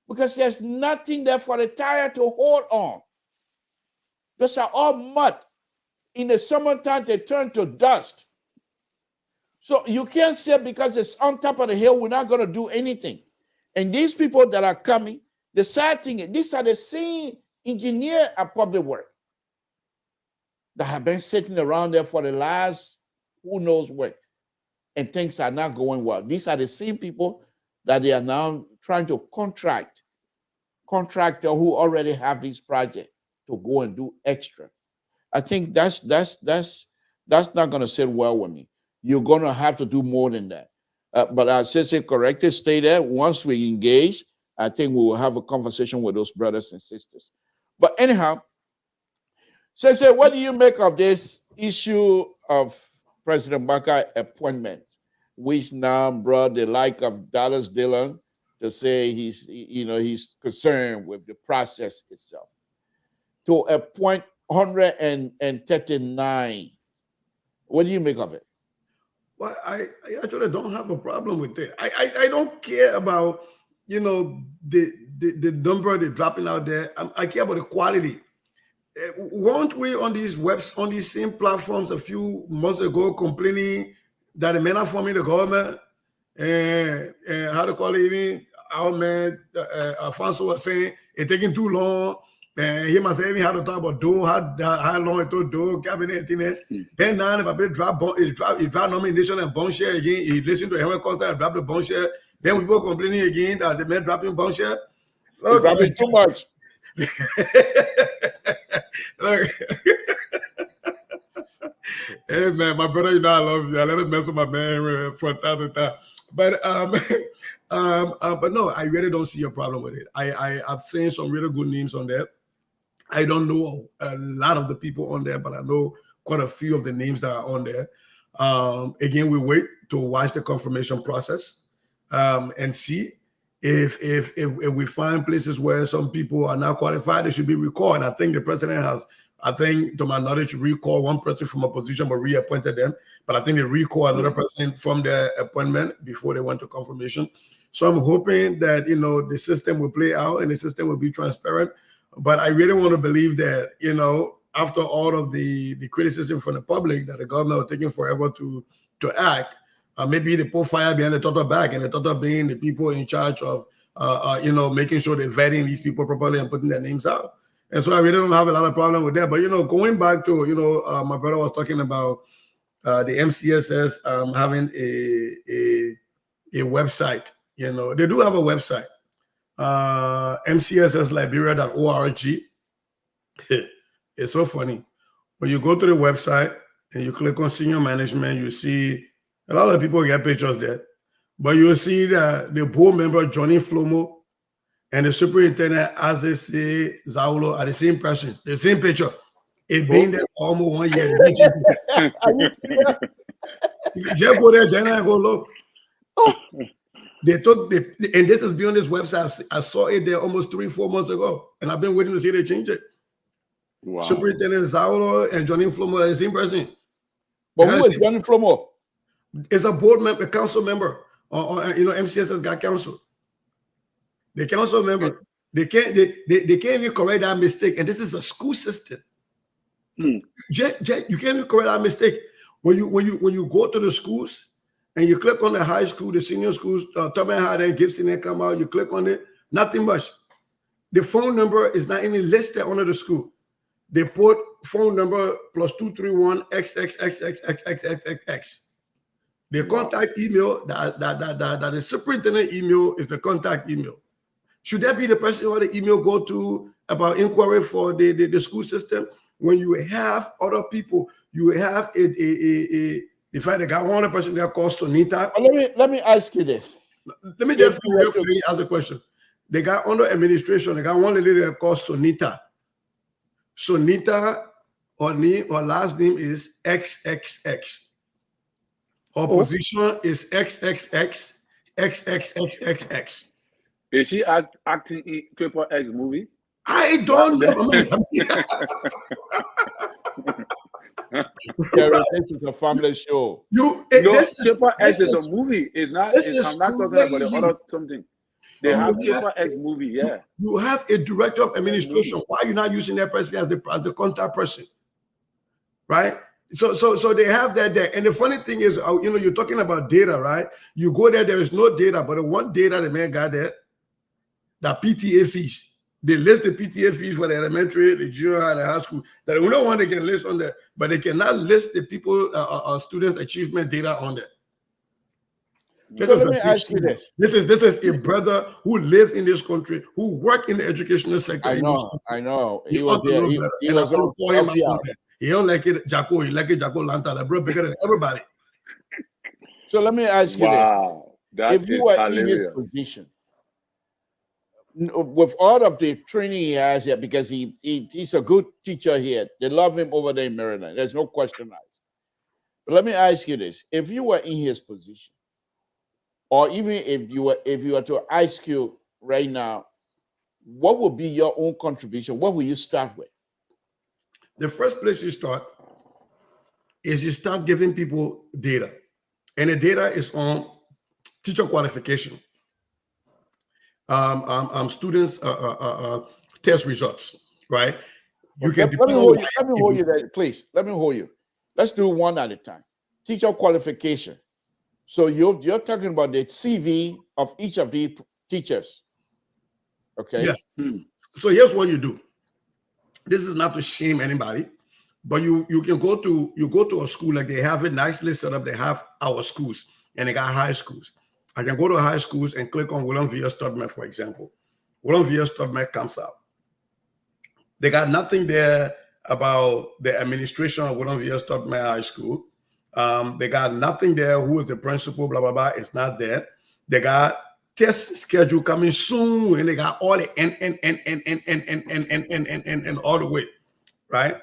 because there's nothing there for the tire to hold on. Those are all mud. In the summertime, they turn to dust. So you can't say because it's on top of the hill, we're not going to do anything. And these people that are coming, the sad thing is, these are the same engineers at public work that have been sitting around there for the last who knows what, and things are not going well. These are the same people that they are now trying to contractor who already have these projects to go and do extra. I think that's not going to sit well with me. You're going to have to do more than that. But as I say, correctly, stay there. Once we engage, I think we will have a conversation with those brothers and sisters. But anyhow, so what do you make of this issue of President Baka appointment, which now brought the like of Dallas Dillon to say he's concerned with the process itself, to appoint 139. What do you make of it? Well, I actually don't have a problem with it. I don't care about, the number they're dropping out there. I care about the quality. Weren't we on these same platforms a few months ago complaining that the men are forming the government, and how to call it, even our man Alfonso was saying it's taking too long, and he must have even had to talk about how long it took cabinet thing. Then now if I drop nomination and bone share again, he listened to Henry Costa and drop the bone share. Then we were complaining again that the men dropping bone share. Dropping too much. Look. Hey man, my brother, I love you. I let him mess with my man from time to time. But no, I really don't see a problem with it. I've seen some really good names on there. I don't know a lot of the people on there, but I know quite a few of the names that are on there. Again, we wait to watch the confirmation process and see if we find places where some people are not qualified, they should be recalled. And I think the president has, to my knowledge, recalled one person from a position but reappointed them. But I think they recalled another person from their appointment before they went to confirmation. So I'm hoping that, the system will play out and the system will be transparent. But I really want to believe that, after all of the criticism from the public that the government was taking forever to act, maybe they put fire behind the total back, and the total being the people in charge of, making sure they're vetting these people properly and putting their names out. And so I really don't have a lot of problem with that. But, going back to, my brother was talking about the MCSS having a website. They do have a website, mcssliberia.org. It's so funny. When you go to the website and you click on senior management, you see a lot of people get pictures there. But you'll see that the board member, Johnny Flomo, and the superintendent, Azese Zaulo, are the same person, the same picture. It's been there for almost 1 year. Just go there, Jenna, and go look. Oh. They took and this is beyond this website. I saw it there almost 3-4 months ago, and I've been waiting to see they change it. Wow. Superintendent Zaulo and Johnny Flomo are the same person. But who is Johnny Flomo? It's a board member, a council member. MCS has got council. The council member, they can't even correct that mistake. And this is a school system. You can't even correct that mistake. When you go to the schools and you click on the high school, the senior schools, Tubman High and Gibson, they come out, you click on it, nothing much. The phone number is not even listed under the school. They put phone number +231 XXXXXXXX. The contact email that the superintendent email is the contact email. Should that be the person who the email go to about inquiry for the school system? When you have other people, you have in fact, they got one other person there called Sonita. Let me ask you this. Let me just ask a question. They got under administration, they got one lady there called Sonita. Sonita, her last name is XXX. Her position is XXX, XXXXX. Is she acting in Triple X movie? I don't know. This is a family show. Triple X is a movie. It's not. I'm not talking about the other something. They have Triple X movie. Yeah. You have a director of administration. Why are you not using that person as the contact person? Right. So they have that there. And the funny thing is, you're talking about data, right? You go there is no data, but the one data the man got there, the PTA fees. They list the PTA fees for the elementary, the junior, and the high school. That we don't want they can list on there, but they cannot list the people, students' achievement data on there. Let me ask you this. This is a brother who lived in this country, who worked in the educational sector. I know. He was there. He don't like it, Jacko. He like it, Jacko Lanta. Like, bro, bigger than everybody. So let me ask you this. If you were hilarious. in his position, with all of the training he has here, because he's a good teacher here. They love him over there in Maryland. There's no question about it. But let me ask you this. If you were in his position, or even if you were to ask you right now, what would be your own contribution? What will you start with? The first place you start is you start giving people data. And the data is on teacher qualification. Students test results, right? Let me hold you there, please. Let me hold you. Let's do one at a time. Teacher qualification. So you're talking about the CV of each of the teachers. Okay. Yes. So here's what you do. This is not to shame anybody, but you can go to a school, like they have it nicely set up. They have our schools and they got high schools. I can go to high schools and click on William V. Studman, for example. William V. Studman comes out. They got nothing there about the administration of William V. Studman High School. They got nothing there. Who is the principal? Blah blah blah. It's not there. They got test schedule coming soon, and they got all the and all the way, right?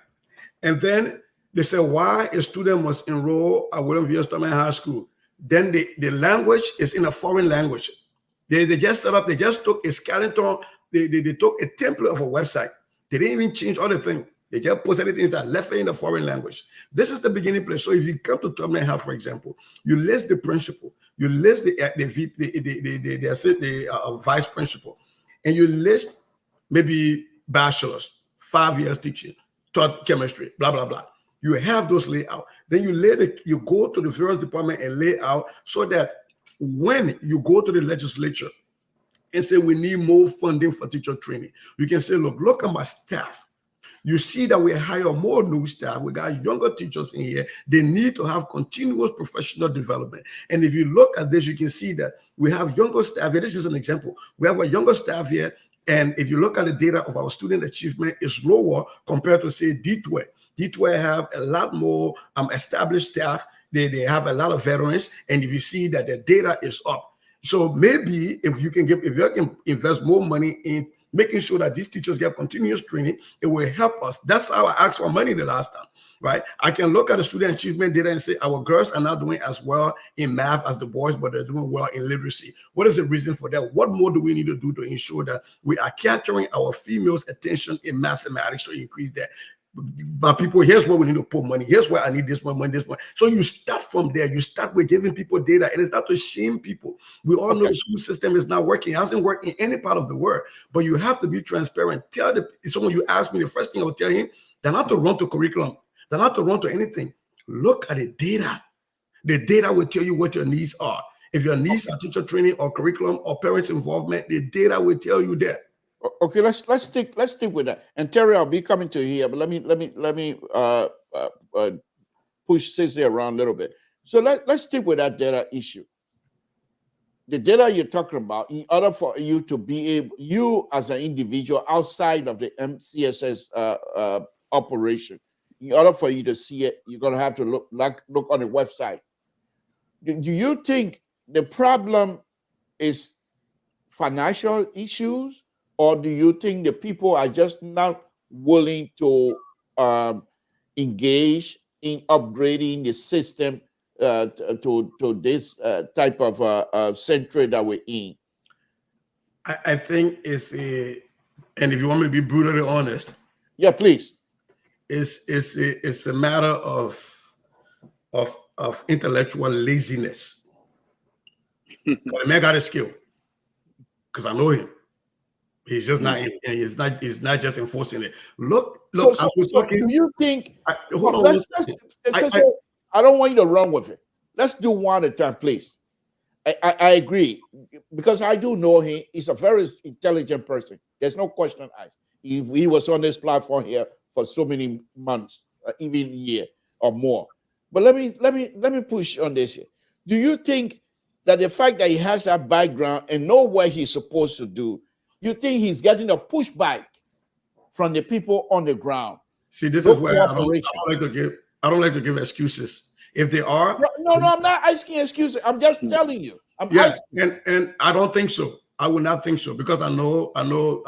And then they say why a student must enroll at William V. Studman High School. Then the language is in a foreign language. They just set up. They just took a skeleton. They took a template of a website. They didn't even change all the thing. They just posted everything that left it in a foreign language. This is the beginning place. So if you come to Tubman High, for example, you list the principal, you list the vice principal, and you list maybe bachelor's, 5 years teaching, taught chemistry, blah blah blah. You have those layout. Then you go to the various department and lay out so that when you go to the legislature and say we need more funding for teacher training, you can say, look at my staff. You see that we hire more new staff. We got younger teachers in here. They need to have continuous professional development. And if you look at this, you can see that we have younger staff here. This is an example. We have a younger staff here. And if you look at the data of our student achievement, it's lower compared to, say, D12. D12 have a lot more established staff. They have a lot of veterans. And if you see that the data is up. So maybe if you can invest more money in making sure that these teachers get continuous training. It will help us. That's how I asked for money the last time, right? I can look at the student achievement data and say our girls are not doing as well in math as the boys, but they're doing well in literacy. What is the reason for that? What more do we need to do to ensure that we are capturing our females' attention in mathematics to increase that? But people, here's where we need to put money. Here's where I need this one, this one. So you start from there. You start with giving people data, and it's not to shame people. We all know the school system is not working. It hasn't worked in any part of the world. But you have to be transparent. Tell someone you ask me, the first thing I will tell him, they're not to run to curriculum. They're not to run to anything. Look at the data. The data will tell you what your needs are. If your needs are teacher training or curriculum or parents' involvement, the data will tell you that. Okay, let's stick with that. And Terry, I'll be coming to here, but let me push Cissy around a little bit. So let's stick with that data issue. The data you're talking about, in order for you to be able, you as an individual outside of the MCSS operation, in order for you to see it, you're gonna have to look on the website. Do you think the problem is financial issues? Or do you think the people are just not willing to engage in upgrading the system to this type of century that we're in? I think it's and if you want me to be brutally honest, yeah, please. It's a matter of intellectual laziness. But the man got a skill, because I know him. He's just not. He's not just enforcing it. Look. So do you think? I don't want you to run with it. Let's do one at a time, please. I agree, because I do know him. He's a very intelligent person. There's no question. He was on this platform here for so many months, even a year or more. But let me push on this here. Do you think that the fact that he has that background and know what he's supposed to do, you think he's getting a pushback from the people on the ground? See, this is where I don't like to give excuses. If they are, no, I'm not asking excuses. I'm just telling you. And I don't think so. I would not think so, because I know Mr.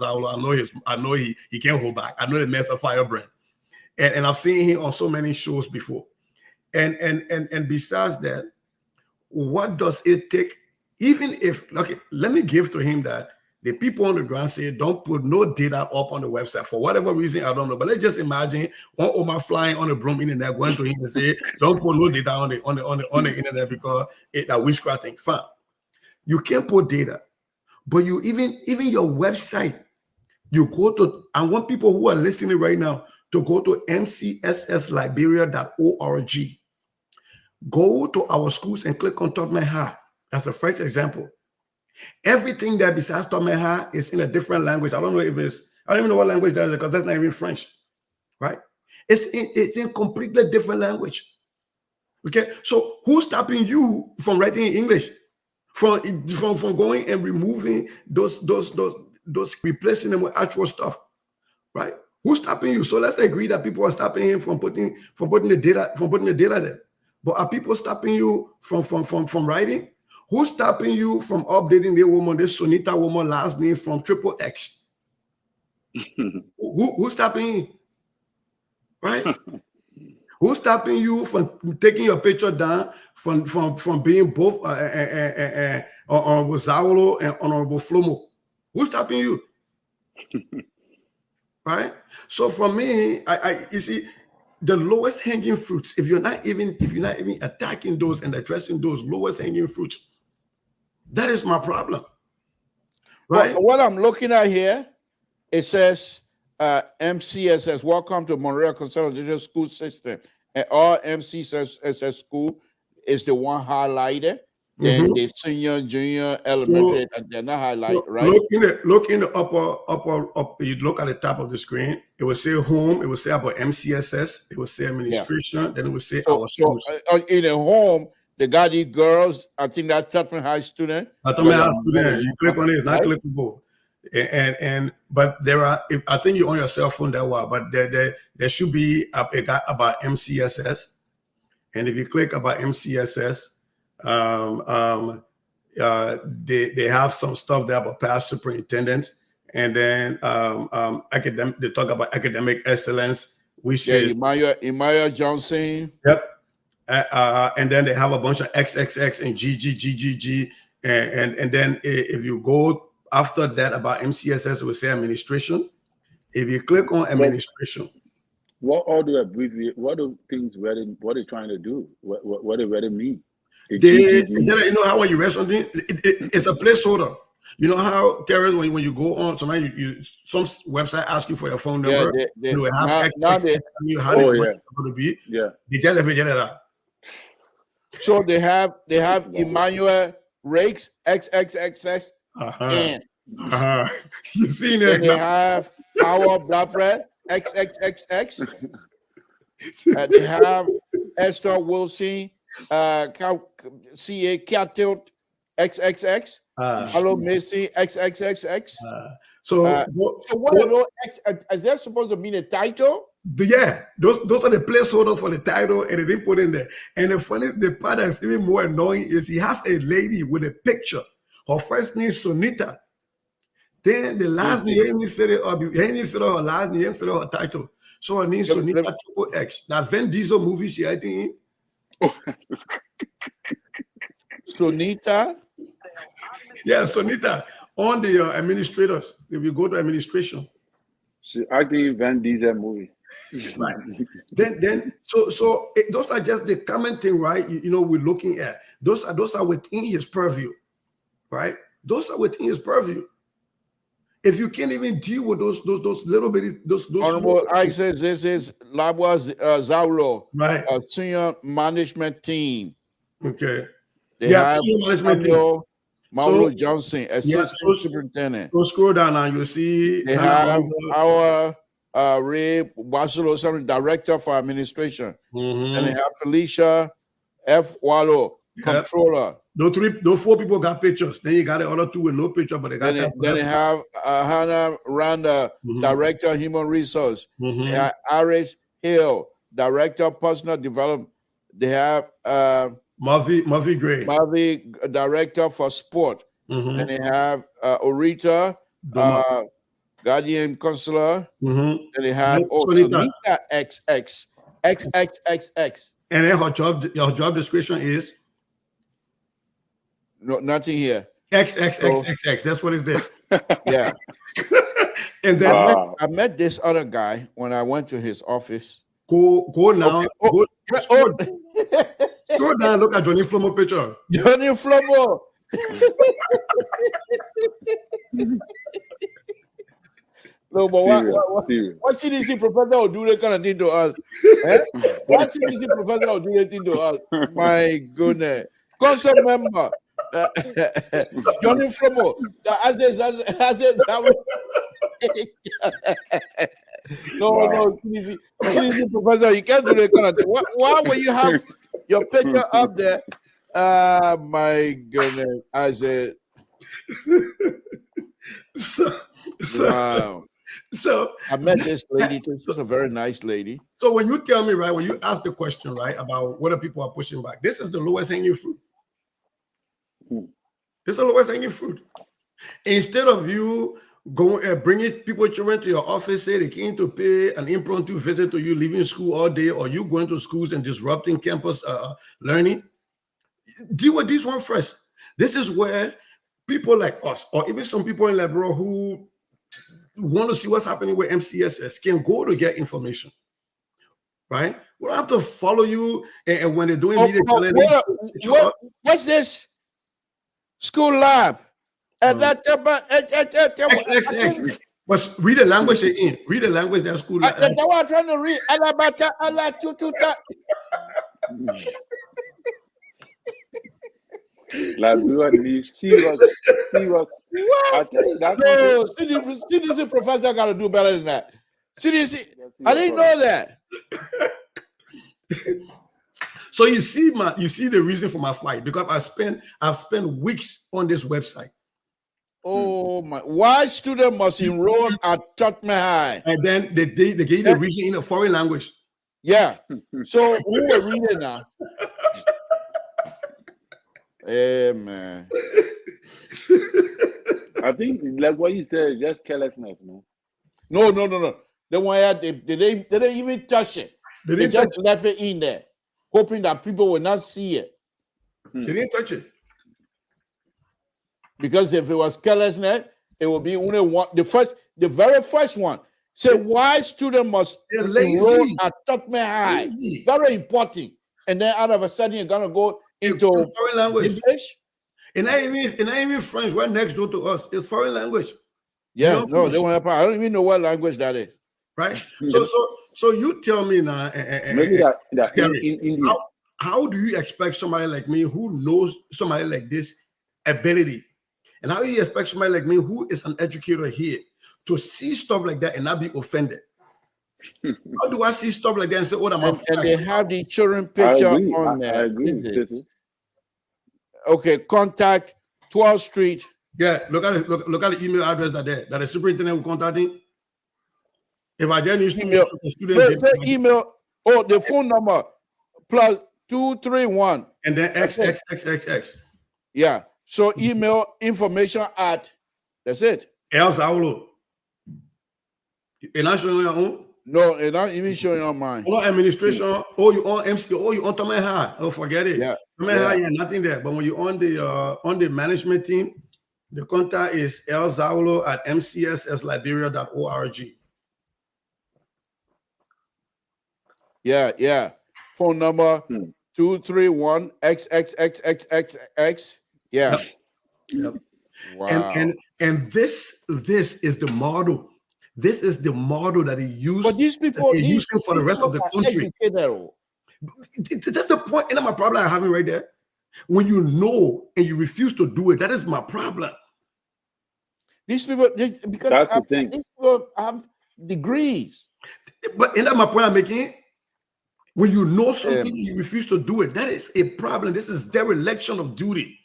Zawlo. I know he can't hold back. I know the man's a firebrand, and I've seen him on so many shows before. And besides that, what does it take? Even if, let me give to him that the people on the ground say don't put no data up on the website for whatever reason, I don't know. But let's just imagine one Omar flying on a broom internet, going to him and say, don't put no data on the internet because that witchcraft thing. Fine, you can't put data, but you even your website, you go to. I want people who are listening right now to go to mcssliberia.org. Go to our schools and click on Tottenham High. As a French example, everything that besides Tottenham High is in a different language. I don't even know what language that is, because that's not even French, right? It's in completely different language. Okay, so who's stopping you from writing in English, from going and removing those replacing them with actual stuff, right? Who's stopping you? So let's agree that people are stopping him from putting the data there. But are people stopping you from writing? Who's stopping you from updating the woman, this Sunita woman last name from XXX? Who's stopping you? Right? Who's stopping you from taking your picture down from being both Honorable Zawlo and Honorable Flomo? Who's stopping you? Right? So for me, you see, the lowest hanging fruits, if you're not even attacking those and addressing those lowest hanging fruits, that is my problem. Right? Well, what I'm looking at here, it says MCSS, welcome to Monroe Consolidated School System. And all MCSS school is the one highlighted. Then the senior, junior, elementary, and they're not highlighted, right? Look in the upper. You look at the top of the screen. It will say home. It will say about MCSS. It will say administration. Yeah. Then it will say our schools. In the home, they got these girls. I think that's Tottenham High student. Tottenham High student. You click on it. It's not clickable. But there are. I think you're on your cell phone that while. But there should be a guy about MCSS. And if you click about MCSS. They have some stuff there about past superintendents, and then academic. They talk about academic excellence, which is Emmanuel Johnson. Yep. And then they have a bunch of XXX and GGGGG, and then if you go after that about MCSS, we say administration. If you click on administration, what do things what they trying to do? What they really mean? You know how when you read something, it's a placeholder. You know how terrorists, when you go on, sometimes some website ask you for your phone number. They have have to be. Yeah. They tell everything that. So they have Emmanuel Rakes XXXX and you seen it? They have our Black Bread XXXX. They have Esther Wilson CA Cattle XXX. Hello Missy XXXX. So what are those X? Is that supposed to mean a title? Yeah, those are the placeholders for the title, and they didn't put in there. And the part that's even more annoying is he have a lady with a picture. Her first name is Sonita. Then the last name, he didn't fit it up. He didn't fit her last name, he didn't fit her title. So her name is Sonita XXX. That Vin Diesel movie she I think. Sonita? Yeah, Sonita on the administrators. If you go to administration. She acting Vin Diesel movie. Right. Then those are just the common thing, right? You know, we're looking at those are within his purview, right? Those are within his purview. If you can't even deal with those little bitty those Honorable, I said this is Labwa Zauro, right? Senior management team. Okay. They have Samuel Mauro Johnson, assistant superintendent. Go scroll down now, you'll see they have our Ray Basolo, director for administration. And they have Felicia F. Wallow, controller. Those 4 people got pictures. Then you got the other 2 with no picture, but they got then they have Hannah Randa, director of human resource. They have Aris Hill, director of personal development. They have Murphy Gray, director for sport. And they have Orita, guardian counselor. And they have Sonita XXXX. And then your job description is no, nothing here. XXXXX. That's what it's there. Yeah. And then I met this other guy when I went to his office. Go now. Okay. Go down. Look at Johnny Flomo picture. Johnny Flomo. No, but what CDC professor will do that kind of thing to us? What CDC professor will do that thing to us? My goodness. Council member. Johnny Flomo. No, CDC professor, you can't do that kind of thing. Why will you have your picture up there? My goodness. I said, wow. So I met this lady too. She's a very nice lady. So when you tell me, right, when you ask the question, right, about whether people are pushing back, this is the lowest hanging fruit. This is the lowest hanging fruit. Instead of you going bringing children to your office, say they came to pay an impromptu visit to you, leaving school all day, or you going to schools and disrupting campus learning, deal with this one first. This is where people like us, or even some people in Liberia who want to see what's happening with MCSS, can go to get information, right? We don't have to follow you, and when they're doing media, what's this school lab? But read the language they're in. Read the language that school. That's what I'm trying to read. Like, serious. What? No, CDC professor got to do better than that. CDC, I didn't know that. So you see the reason for my flight, because I've spent weeks on this website. Oh my! Why student must enroll at Tottenham High? And then they gave you the reason in a foreign language. Yeah. So who are reading now? Man. I think like what you said is just carelessness, man. No. They want they didn't even touch it. They just left it in there, hoping that people will not see it. They didn't touch it. Because if it was carelessness, it would be only one. The very first one. Say why student must enroll at Tottenham High. Lazy. Very important. And then out of a sudden you're gonna go into foreign language. English. And not even French. We're next door to us. It's foreign language. Yeah, no, they won't. I don't even know what language that is. Right. So you tell me now. Maybe that Gary, how do you expect somebody like me who knows somebody like this ability, and how do you expect somebody like me who is an educator here to see stuff like that and not be offended? How do I see stuff like that and say, "Oh, and they have the children picture on there." I agree. Okay, contact 12th Street. Yeah, look at it. Look at the email address that the superintendent will contact him. If I then use email, email. Oh, the phone number +231 and then XXXXX. Yeah. So email information at. That's it. El Saulo. You're not showing your own. No, it's not even showing on mine. On administration, or you on MC, or you on Tottenham High. Oh, forget it. Yeah. Tottenham High, yeah, nothing there. But when you're on the management team, the contact is elzaulo@mcssliberia.org. Yeah. Phone number 231 XXXXXX. Yeah. Yep. Wow. And this is the model. This is the model that they use. But these people are using for the rest of the country. That's the point. And my problem I'm having right there. When you know and you refuse to do it, that is my problem. These people, because that's the thing. These people have degrees. But isn't that my point I'm making? When you know something and you refuse to do it, that is a problem. This is dereliction of duty.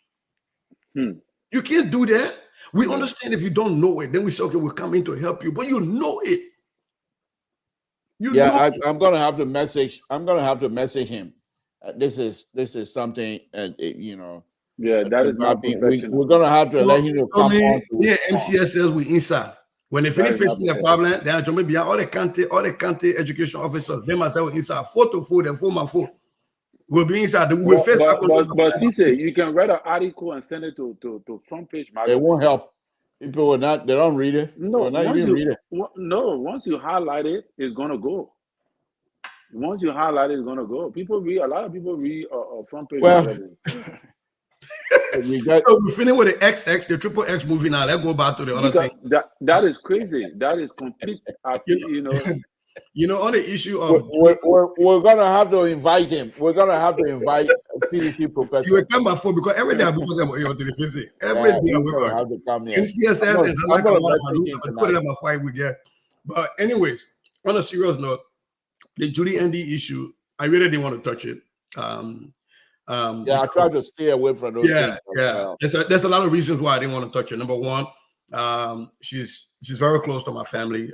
You can't do that. We understand if you don't know it, then we say, okay, we'll come in to help you, but you know it. I'm gonna have to message. I'm gonna have to message him. This is something, you know. Yeah, that is not professional. We're gonna have to let him know. Yeah, MCS says we inside. When they finish facing a problem, then I be all the county education officers, they must have inside photo and phone. We'll be inside. We'll face but Cisse, you can write an article and send it to front page magazine. It won't help. People will not. They don't read it. No, read it. No, once you highlight it, it's gonna go. Once you highlight it, it's gonna go. A lot of people read front page magazine. We finish with the XX, the triple X movie now. Let's go back to the other thing. That is crazy. That is complete. You know. You know, on the issue of we're gonna have to invite him. We're gonna have to invite a CDC professor. You will come back for because every day I be talking about to the physics. Every day we're going to have to come here. MCSS is like put it on my fight we get. But anyways, on a serious note, the Judy Andy issue, I really didn't want to touch it. I tried to stay away from those things. Yeah. There's a lot of reasons why I didn't want to touch it. Number one, she's very close to my family.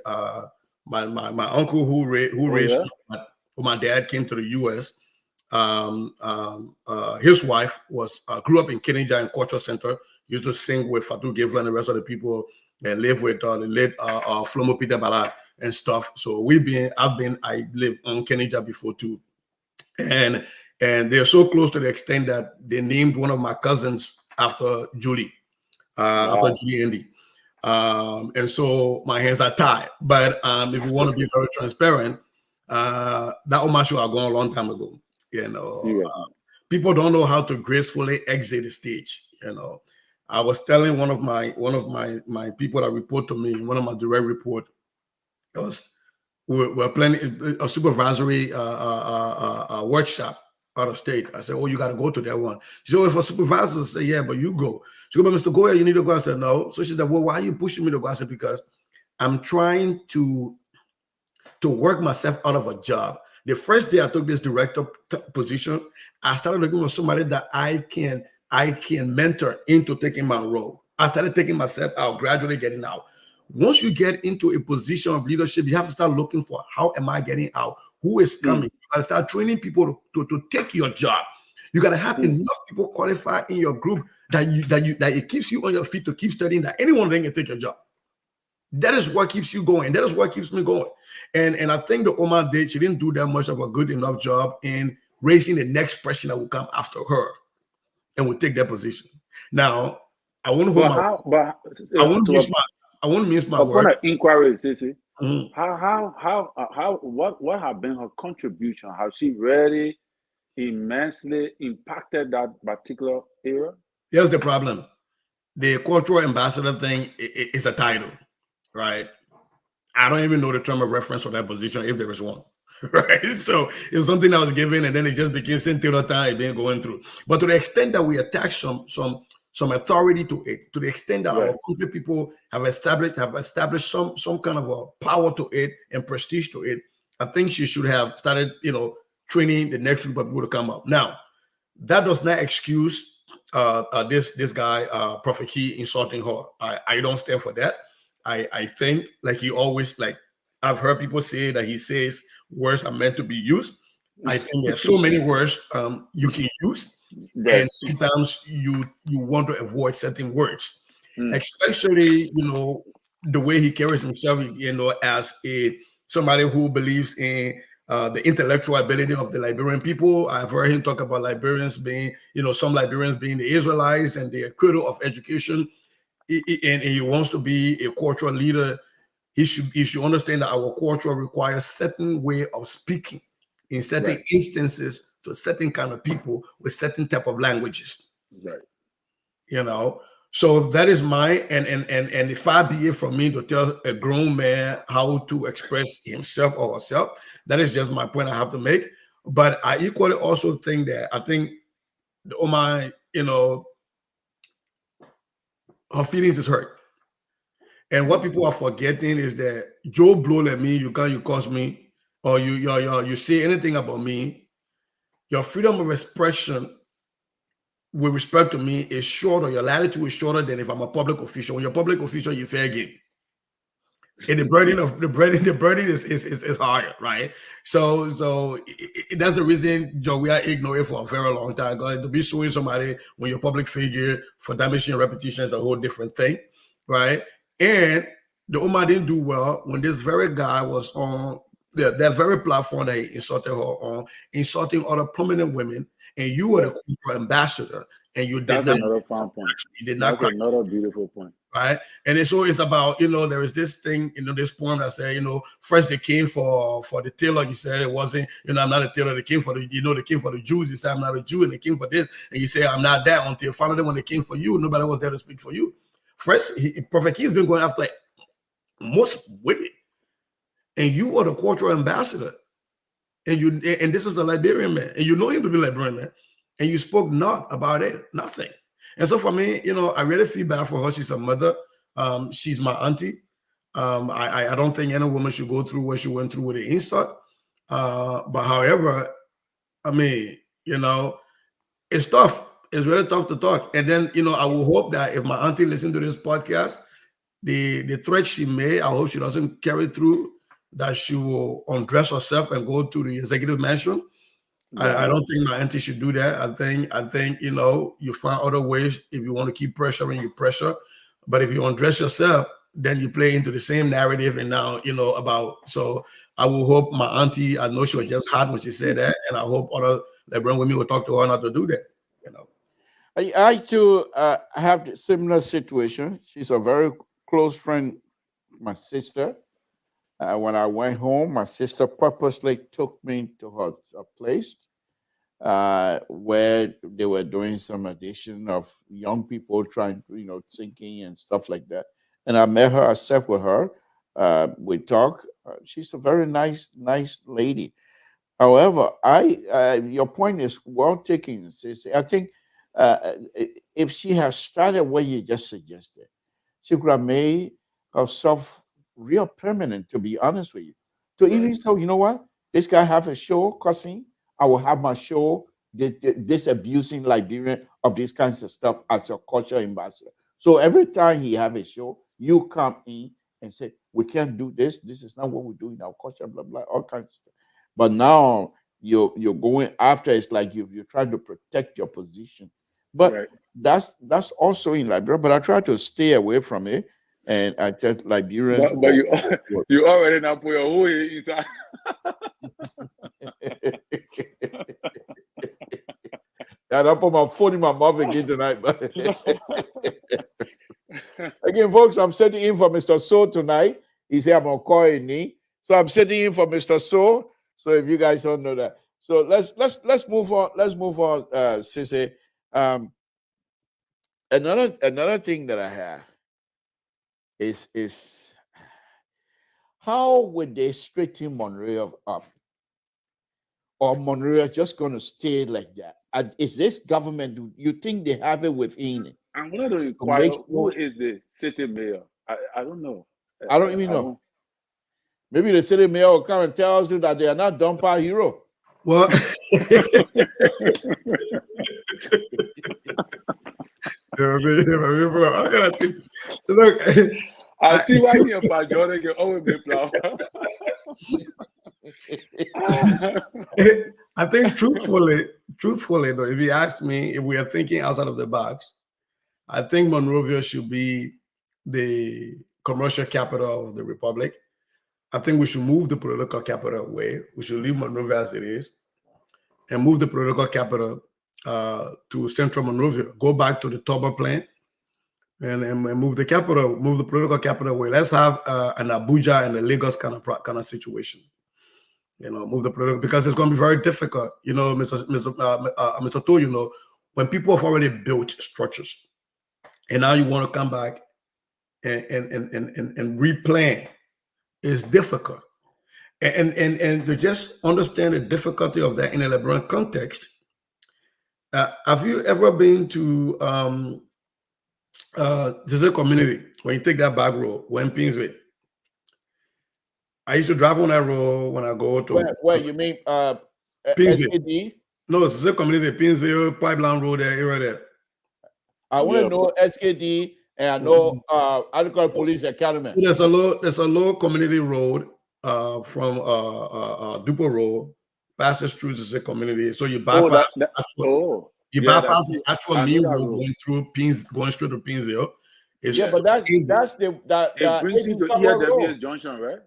My uncle who raised my dad came to the U.S. His wife grew up in Kennedy and Culture Center. Used to sing with Fatou Gavlan and the rest of the people, and live with the late Flomo Peter Bala and stuff. So I lived on Kennedy before too, and they're so close to the extent that they named one of my cousins after Julie, after Julie Andy. And so my hands are tied. But if you want to be very transparent, that homage should have gone a long time ago. You know, people don't know how to gracefully exit the stage. You know, I was telling one of my people that report to me, one of my direct report, we're planning a supervisory workshop out of state. I said, "Oh, you got to go to that one." She said, "Oh, for supervisors," I said, "Yeah, but you go." She goes, "But Mr. Goya, you need to go." I said, "No." So she said, "Well, why are you pushing me to go?" I said, "Because I'm trying to work myself out of a job." The first day I took this director position, I started looking for somebody that I can mentor into taking my role. I started taking myself out, gradually getting out. Once you get into a position of leadership, you have to start looking for how am I getting out? Who is coming? I start training people to take your job. You got to have enough people qualified in your group that it keeps you on your feet to keep studying, that anyone can take your job. That is what keeps you going. That is what keeps me going. And I think the Omar did, she didn't do that much of a good enough job in raising the next person that will come after her and will take that position. Now, I want to hold I won't miss my word. Upon an inquiry, Sissy, what have been her contribution? Has she really immensely impacted that particular era? Here's the problem. The cultural ambassador thing is a title, right? I don't even know the term of reference for that position, if there is one. Right, so it's something that was given, and then it just became Cynthia time being going through. But to the extent that we attach some authority to it, to the extent that our country people have established some kind of a power to it and prestige to it, I think she should have started, training the next group of people to come up. Now, that does not excuse this guy, Prophet Key, insulting her. I don't stand for that. I think, like he always, like I've heard people say that he says words are meant to be used. I think there's so many words you can use, and sometimes you want to avoid certain words, especially the way he carries himself, as somebody who believes in the intellectual ability of the Liberian people. I've heard him talk about Liberians being, some Liberians being the Israelites and the cradle of education, and he wants to be a cultural leader. He should understand that our culture requires certain way of speaking in certain instances to certain kind of people with certain type of languages. Right. So that is my and if I be it for me to tell a grown man how to express himself or herself, that is just my point I have to make. But I equally also think that I think the Omar, her feelings is hurt. And what people are forgetting is that Joe blow at me, you curse me, or you say anything about me, your freedom of expression with respect to me is shorter. Your latitude is shorter than if I'm a public official. When you're a public official, you fair game. And the burden is higher, right? So that's the reason Joe, we are ignoring for a very long time. Because to be suing somebody when you're a public figure for damaging your reputation is a whole different thing, right? And the Omar didn't do well when this very guy was on that very platform that he insulted her on, insulting other prominent women, and you were the cultural ambassador, and you did not. Another fun point. You did not. That's another beautiful point. Right, and so it's about there is this thing this poem that said first they came for the tailor. You said it wasn't I'm not a tailor. They came for the they came for the Jews. You said I'm not a Jew, and they came for this, and you say I'm not that until finally when they came for you, nobody was there to speak for you. First, Prophet Key's been going after most women, and you are the cultural ambassador, and this is a Liberian man, and you know him to be a Liberian man, and you spoke not about it, nothing. And so for me, I really feel bad for her. She's a mother. She's my auntie. I don't think any woman should go through what she went through with the insult. But however, I mean, it's tough. It's really tough to talk. And then, I will hope that if my auntie listens to this podcast, the threat she made, I hope she doesn't carry through, that she will undress herself and go to the executive mansion. I don't think my auntie should do that. I think you find other ways if you want to keep pressuring, you pressure. But if you undress yourself, then you play into the same narrative. And now so I will hope my auntie, I know she was just hot when she said that, and I hope other Liberian women will talk to her not to do that. I too have the similar situation. She's a very close friend, my sister. When I went home, my sister purposely took me to her place where they were doing some addition of young people trying, thinking and stuff like that. And I met her, I sat with her, we talk. She's a very nice lady. However, your point is well taken, Sissy. I think if she had started what you just suggested, she could have made herself real permanent, to be honest with you. To even say, you know what, this guy have a show cussing, I will have my show this abusing Liberian of these kinds of stuff as a culture ambassador. So every time he have a show, you come in and say, we can't do this. This is not what we do in our culture, blah, blah, all kinds of stuff. But now you're going after. It's like you're trying to protect your position. But that's also in Liberia. But I try to stay away from it. And I tell Liberians. But you already now put your whole inside. I don't put my foot in my mouth again tonight. But again, folks, I'm setting in for Mr. So tonight. He said I'm gonna call in. So I'm setting in for Mr. So. So if you guys don't know that, so let's move on. Let's move on, Sissy. Another thing that I have is how would they straighten Monrovia up, or Monrovia just going to stay like that? Is this government? Do you think they have it within it? I'm going to inquire who is the city mayor. I don't know. I don't even know. Maybe the city mayor will come and tell us that they are not dumper hero. Well, look, I see why you're by Jordan. You always be flower. I think truthfully, though, if you ask me, if we are thinking outside of the box, I think Monrovia should be the commercial capital of the republic. I think we should move the political capital away. We should leave Monrovia as it is and move the political capital to central Monrovia. Go back to the Toba plan and move the capital, move the political capital away. Let's have an Abuja and a Lagos kind of situation. You know, move the political, because it's going to be very difficult. You know, Mr. Toh, you know, when people have already built structures and now you want to come back and replan, it's difficult. And to just understand the difficulty of that in a Liberian context, have you ever been to Zizé community when you take that back road, when Pinsway? I used to drive on that road when I go to where you mean SKD? No, Zizé community, Pinsway, Pipeline Road, there, right there. I want to know SKD, and I know Agricultural Police Academy. There's a low community road from Dupo Road, passes through the community. So you bypass the actual main road going through going straight to Pinsville. But that's the it brings you to ERWS Junction, right?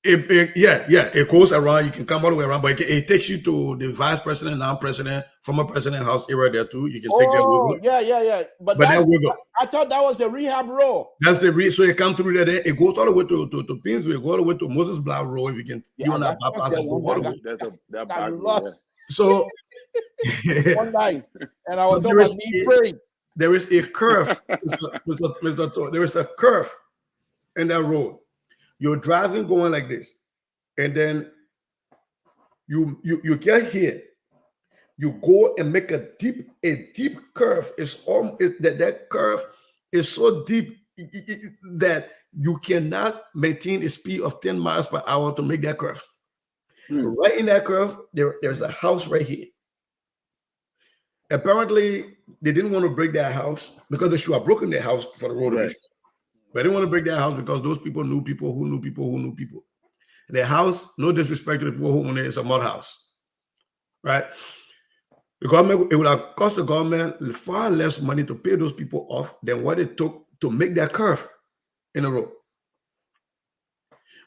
It goes around. You can come all the way around, but it takes you to the vice president, non-president, former president house area there too. You can take that road. Yeah. But I thought that was the rehab road. That's the so you come through there. It goes all the way to Pinsville, go all the way to Moses Black Road. If you can, you want to bypass and go all the way. That back road. So one night, and I was on my knee praying. There is a curve, Mr. Toh. There is a curve in that road. You're driving going like this, and then you get here. You go and make a deep curve. That curve is so deep that you cannot maintain a speed of 10 miles per hour to make that curve. Right in that curve, there's a house right here. Apparently, they didn't want to break that house because they should have broken their house for the road. Right. But they didn't want to break that house because those people knew people who knew people who knew people. The house, no disrespect to the people who own it, is a mud house, right? The government, it would have cost the government far less money to pay those people off than what it took to make that curve in the road.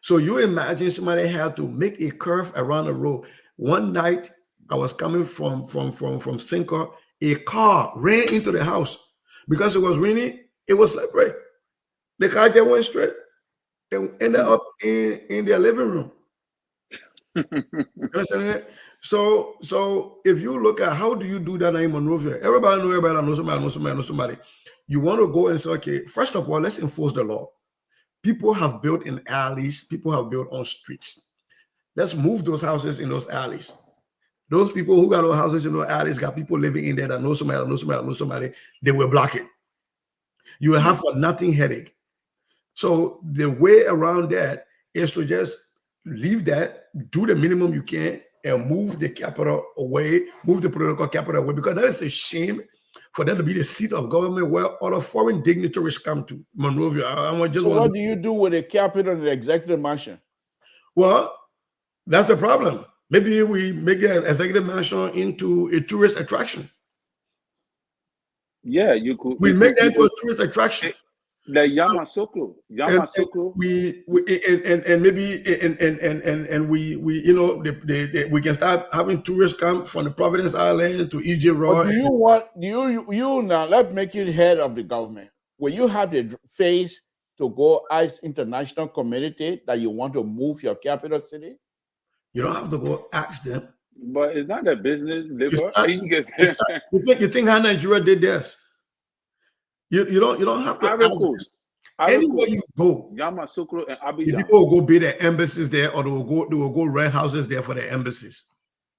So you imagine somebody had to make a curve around the road. One night, I was coming from Cinco, a car ran into the house because it was raining. It was slippery. The car just went straight and ended up in their living room. Understand that? So if you look at how do you do that in Monrovia, everybody knows somebody. You want to go and say, okay, first of all, let's enforce the law. People have built in alleys. People have built on streets. Let's move those houses in those alleys. Those people who got those houses in those alleys got people living in there that know somebody. They will block it. You will have a nothing headache. So the way around that is to just leave that, do the minimum you can, and move the capital away, move the political capital away, because that is a shame for that to be the seat of government where other foreign dignitaries come to. Monrovia. What do you do with the capital and the executive mansion? Well, that's the problem. Maybe we make the executive mansion into a tourist attraction. Yeah, you could. We make that into a tourist attraction. Like Yamasoko. And maybe we you know we can start having tourists come from the Providence Island to EJ Raw. Do you want you now? Let's make you head of the government. Will you have the face to go as international community that you want to move your capital city? You don't have to go ask them. But it's not a business. You think how Nigeria did this? You don't have to ask them. Anywhere you go, Yamasoko and Abidjan, people will go build their embassies there, or they will go rent houses there for their embassies.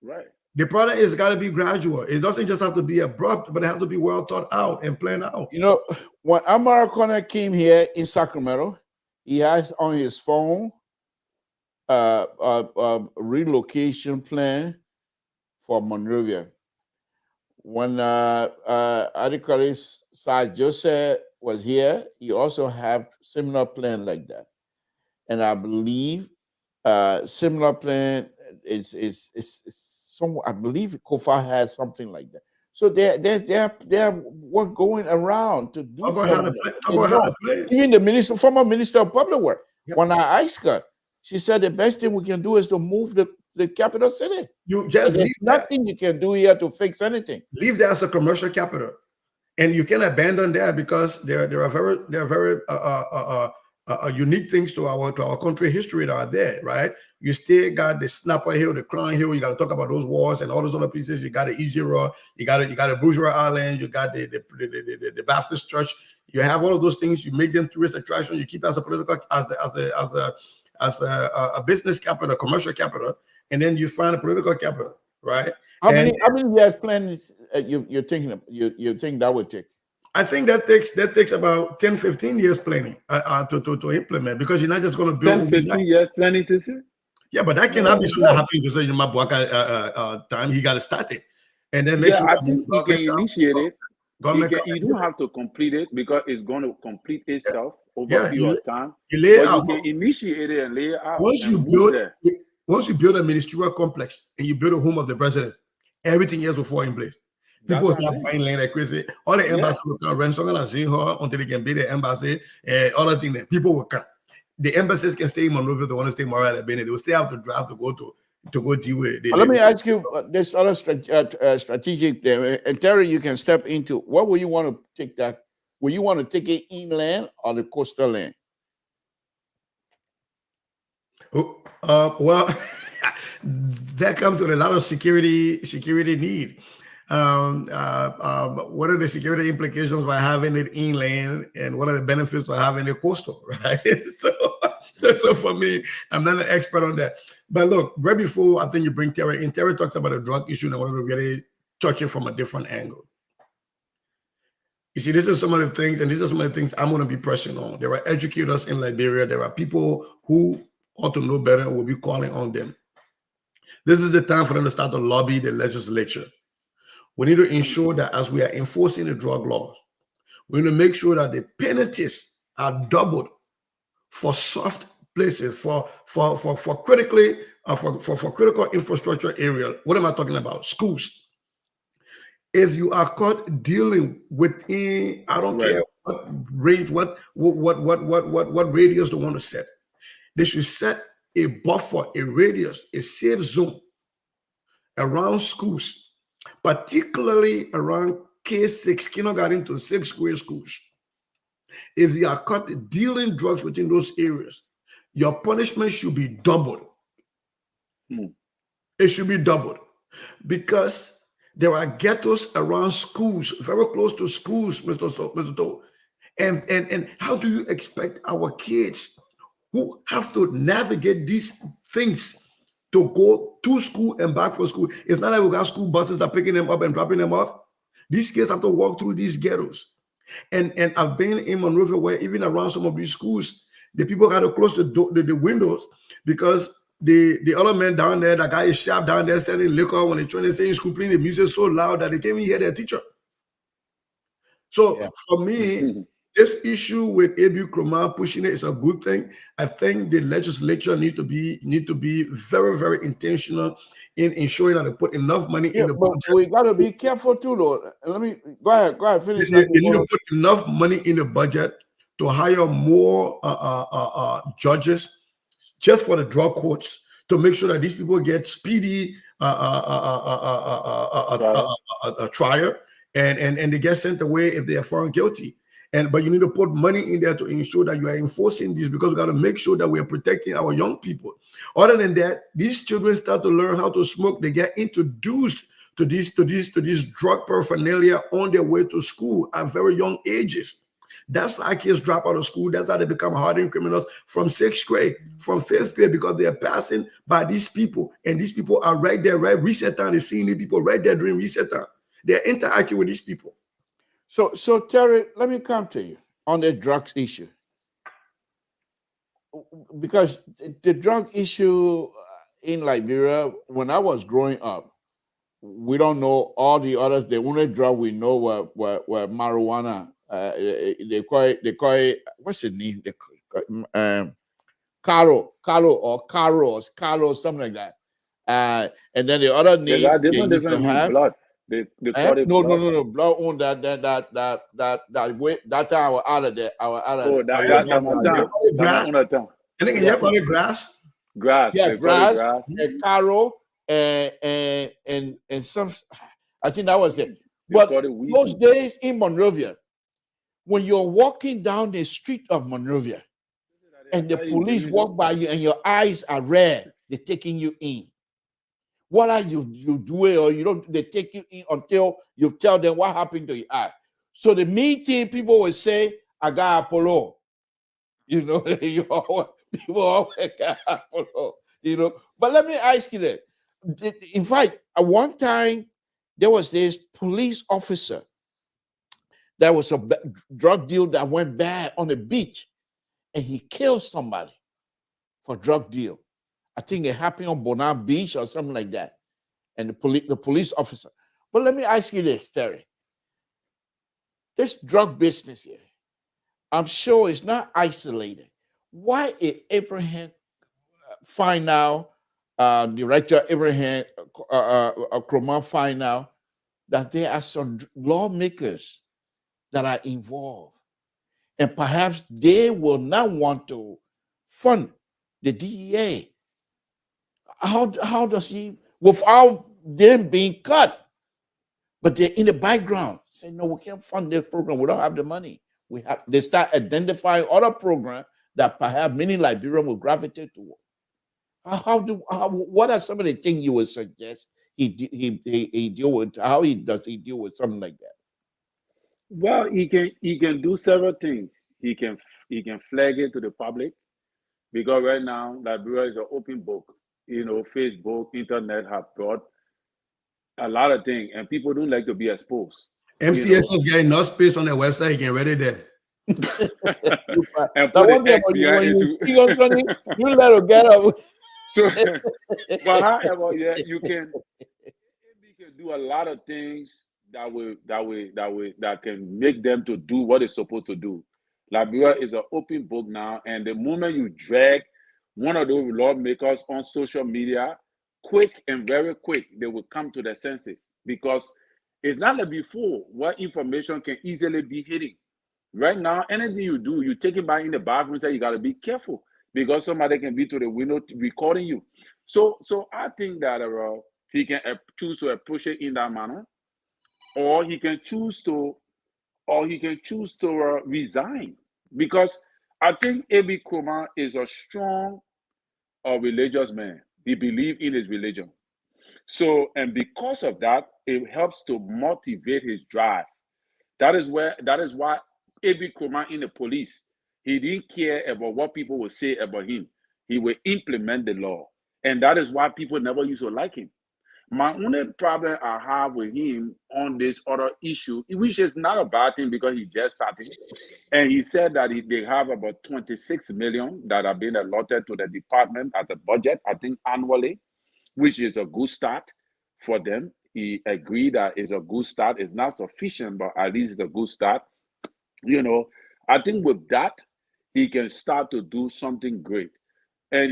Right. The product is got to be gradual. It doesn't just have to be abrupt, but it has to be well thought out and planned out. You know, when Amara Connor came here in Sacramento, he has on his phone relocation plan for Monrovia. When Adikolis Sir Joseph was here, he also have similar plan like that. And I believe similar plan is some. I believe Kofa has something like that. So they're work going around to do something. Even the former minister of public work. Yep. When I asked her, she said the best thing we can do is to move the capital city. There's nothing you can do here to fix anything. Leave that as a commercial capital, and you can abandon that because there are very unique things to our country history that are there, right? You still got the Snapper Hill, the Crown Hill. You got to talk about those wars and all those other pieces. You got the Ijiro, you got a Bourgeois Island, you got the Baptist Church. You have all of those things. You make them tourist attraction. You keep as a political as a business capital, commercial capital, and then you find a political capital, right? How many years plan you're thinking of, you think that would take? I think that takes about 10, 15 years planning to implement, because you're not just going to build 10, 15 years planning, sister? Yeah, but that cannot be something that happens to say in my time. He got to start it, and then make sure. I think you can initiate it. You don't have to complete it because it's going to complete itself over a period of time. You lay out. You can initiate it and lay it out. Once you build a ministerial complex and you build a home of the president, everything else will fall in place. People will start buying land like crazy. All the embassies will come rent something and see her until they can build the embassy and all the things that people will come. The embassies can stay in Monrovia, they want to stay in Montreal, they will still have to drive to go deal with it. Let me ask you this other strategic thing. And Terry, you can step into what will you want to take that? Will you want to take it inland or the coastal land? Well, that comes with a lot of security need. What are the security implications by having it inland, and what are the benefits of having it coastal, right? So for me, I'm not an expert on that. But look, right before I think you bring Terry in, Terry talks about the drug issue, and I want to really touch it from a different angle. You see, this is some of the things, and these are some of the things I'm going to be pressing on. There are educators in Liberia. There are people who ought to know better and will be calling on them. This is the time for them to start to lobby the legislature. We need to ensure that as we are enforcing the drug laws, we need to make sure that the penalties are doubled for soft places, for critically for critical infrastructure area. What am I talking about? Schools. If you are caught dealing within, I don't care what range, what radius they want to set, they should set a buffer, a radius, a safe zone around schools, particularly around K6, kindergarten to 6th grade schools. If you are caught dealing drugs within those areas, your punishment should be doubled. It should be doubled, because there are ghettos around schools, very close to schools, Mr. To. And how do you expect our kids who have to navigate these things to go to school and back from school? It's not like we got school buses that are picking them up and dropping them off. These kids have to walk through these ghettos. And I've been in Monrovia where even around some of these schools, the people had to close the windows because the other man down there, that guy is sharp down there selling liquor when they're trying to stay in school, playing the music so loud that they can't even hear their teacher. So for me, this issue with A.B. Kromah pushing it is a good thing. I think the legislature need to be very, very intentional in ensuring that they put enough money in the budget. We got to be careful too, though. Let me go ahead, finish. They need to put enough money in the budget to hire more judges just for the drug courts to make sure that these people get speedy trial and they get sent away if they are found guilty. But you need to put money in there to ensure that you are enforcing this, because we got to make sure that we are protecting our young people. Other than that, these children start to learn how to smoke. They get introduced to these drug paraphernalia on their way to school at very young ages. That's how kids drop out of school. That's how they become hardened criminals from 6th grade, from 5th grade, because they are passing by these people, and these people are right there, right? Reset time, they're seeing these people right there during reset time. They're interacting with these people. So Terry, let me come to you on the drugs issue, because the drug issue in Liberia, when I was growing up, we don't know all the others. The only drug we know were marijuana. They call it what's the name? Caro, something like that. And then the other name they used to have blood. They call it no, blood. no, blood on that way. That time I was out of there. Grass. I think you call it grass. Grass. Yeah, grass. Caro and some. I think that was it. But those days in Monrovia, when you're walking down the street of Monrovia, and the police walk by you and your eyes are red, they're taking you in. What are you doing, or you don't? They take you in until you tell them what happened to your eye. So the main thing people will say, "I got Apollo." You know, people always got Apollo. You know, but let me ask you that. In fact, at one time there was this police officer. There was a drug deal that went bad on the beach, and he killed somebody for drug deal. I think it happened on Bonan Beach or something like that. And the police officer. But let me ask you this, Terry. This drug business here, I'm sure it's not isolated. Why if Abraham find out, Director Abraham Kromah find out that there are some lawmakers that are involved, and perhaps they will not want to fund the DEA? How does he, without them being cut, but they're in the background, say, no, we can't fund this program. We don't have the money. They start identifying other programs that perhaps many Liberians will gravitate toward. What are some of the things you would suggest he deal with? How does he deal with something like that? Well, he can do several things. He can flag it to the public, because right now Liberia is an open book. You know, Facebook, internet have brought a lot of things, and people don't like to be exposed. MCS is getting enough space on their website. He can read it there. And put an X behind it. You let her get up. So, but however, yeah, you can do a lot of things that can make them to do what they're supposed to do. Liberia is an open book now, and the moment you drag one of those lawmakers on social media, quick and very quick, they will come to their senses, because it's not like before where information can easily be hidden. Right now, anything you do, you take it back in the bathroom and say you got to be careful, because somebody can be to the window recording you. So I think that he can choose to approach it in that manner, or he can choose to resign, because I think A.B. Kromah is a strong religious man. He believes in his religion. So, and because of that, it helps to motivate his drive. That is why A.B. Kromah in the police, he didn't care about what people would say about him. He will implement the law. And that is why people never used to like him. My only problem I have with him on this other issue, which is not a bad thing because he just started, and he said that they have about 26 million that have been allotted to the department as a budget, I think annually, which is a good start for them. He agreed that it's a good start. It's not sufficient, but at least it's a good start. You know, I think with that, he can start to do something great. And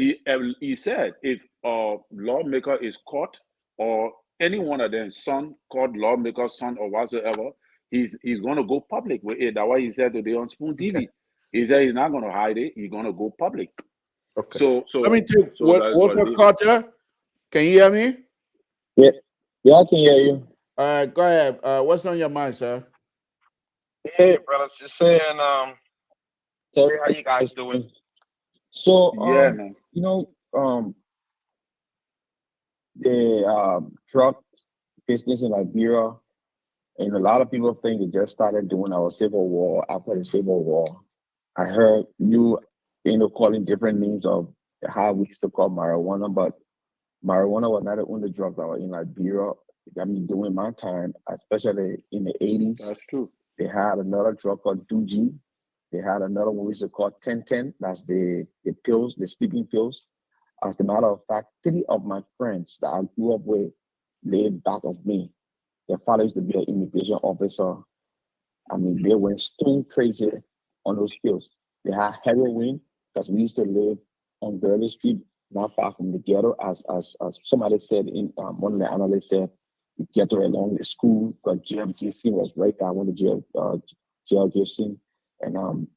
he said if a lawmaker is caught, or any one of them son called lawmaker son or whatsoever, he's going to go public with it. That's why he said today on Spoon TV. Okay. He said he's not going to hide it. He's going to go public. Okay. So Let me take Walter David. Carter. Can you hear me? Yeah, I can hear you. All right, go ahead. What's on your mind, sir? Hey, brothers, just saying, Terry, how you guys doing? So, Yeah, man. you know, the drug business in Liberia, and a lot of people think it just started during our civil war. After the civil war, I heard you calling different names of how we used to call marijuana, but marijuana was not the only drug that were in Liberia. I mean, during my time, especially in the 80s, That's true. they had another drug called Duji. They had another one we used to call 1010. That's the pills, the sleeping pills. As a matter of fact, 3 of my friends that I grew up with lived back of me. Their father used to be an immigration officer. I mean, they went stone crazy on those pills. They had heroin, because we used to live on Burley Street, not far from the ghetto, as somebody said, in one of the analysts said, the ghetto along the school, because JFGC was right there. I went to JFGC, and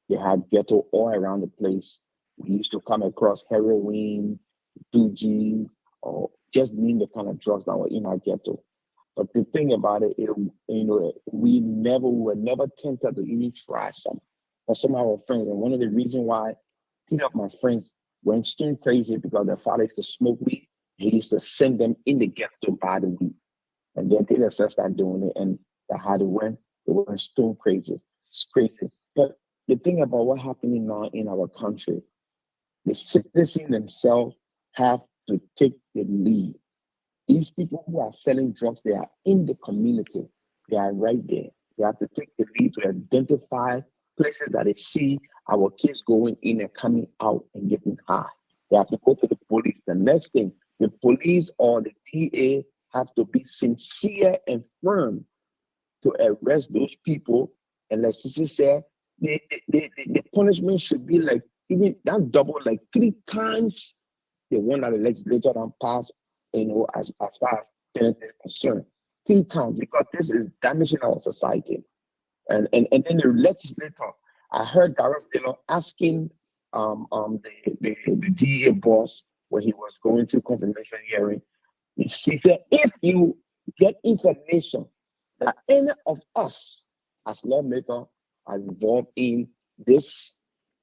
they had ghetto all around the place. We used to come across heroin, Duji, or just name the kind of drugs that were in our ghetto. But the thing about it, we were never tempted to even try some. But some of our friends, and one of the reasons why 3 of my friends went stone crazy, because their father used to smoke weed. He used to send them in the ghetto to buy the weed. And then they just started doing it, and they went stone crazy. It's crazy. But the thing about what's happening now in our country, the citizens themselves have to take the lead. These people who are selling drugs, they are in the community. They are right there. They have to take the lead to identify places that they see our kids going in and coming out and getting high. They have to go to the police. The next thing, the police or the DA have to be sincere and firm to arrest those people. And like Sissy said, the punishment should be like even that double, like 3 times the one that the legislature passed, as far as parents is concerned. 3 times, because this is damaging our society. And then the legislator, I heard Gareth Taylor asking the DA boss when he was going to confirmation hearing, he said, if you get information that any of us as lawmakers are involved in this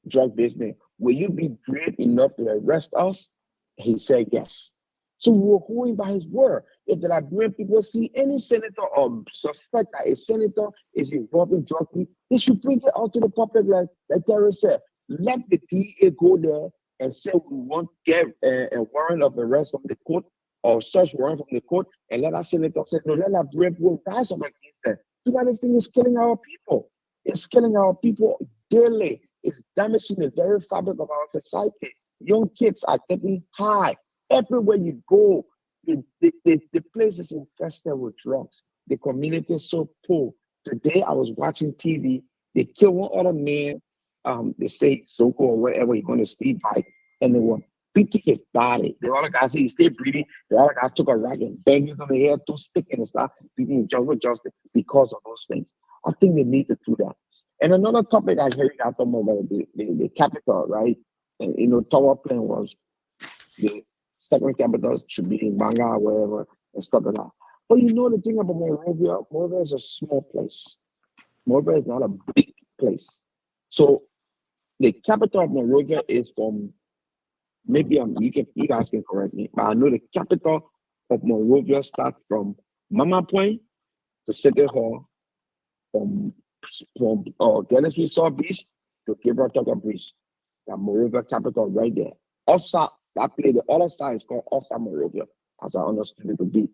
drug business, will you be brave enough to arrest us? He said yes. So we were going by his word. If the Liberian people see any senator or suspect that a senator is involved in drug use, they should bring it out to the public, like Terry said. Let the DA go there and say we want to get a warrant of arrest from the court or search warrant from the court, and let our senator say, no, let Liberian people rise up against them. Because this thing is killing our people. It's killing our people daily. It's damaging the very fabric of our society. Young kids are getting high. Everywhere you go, the place is infested with drugs. The community is so poor. Today, I was watching TV. They killed one other man. They say Soko or wherever he's going to sleep by, and they were beating his body. The other guy said he stayed breathing. The other guy took a rag and banged him on the head, 2 sticks, and started beating him jungle justice because of those things. I think they need to do that. And another topic I heard about the capital, right? And Tower Plan was the second capital should be in Banga or wherever and stuff like that. But the thing about Monrovia is a small place. Monrovia is not a big place. So the capital of Monrovia is from, maybe you guys can correct me, but I know the capital of Monrovia starts from Mama Point to City Hall, from Genesee South Beach to Gibraltar Bridge. The Monrovia capital right there. Also, that place, the other side is called Osa Monrovia, as I understood it to be.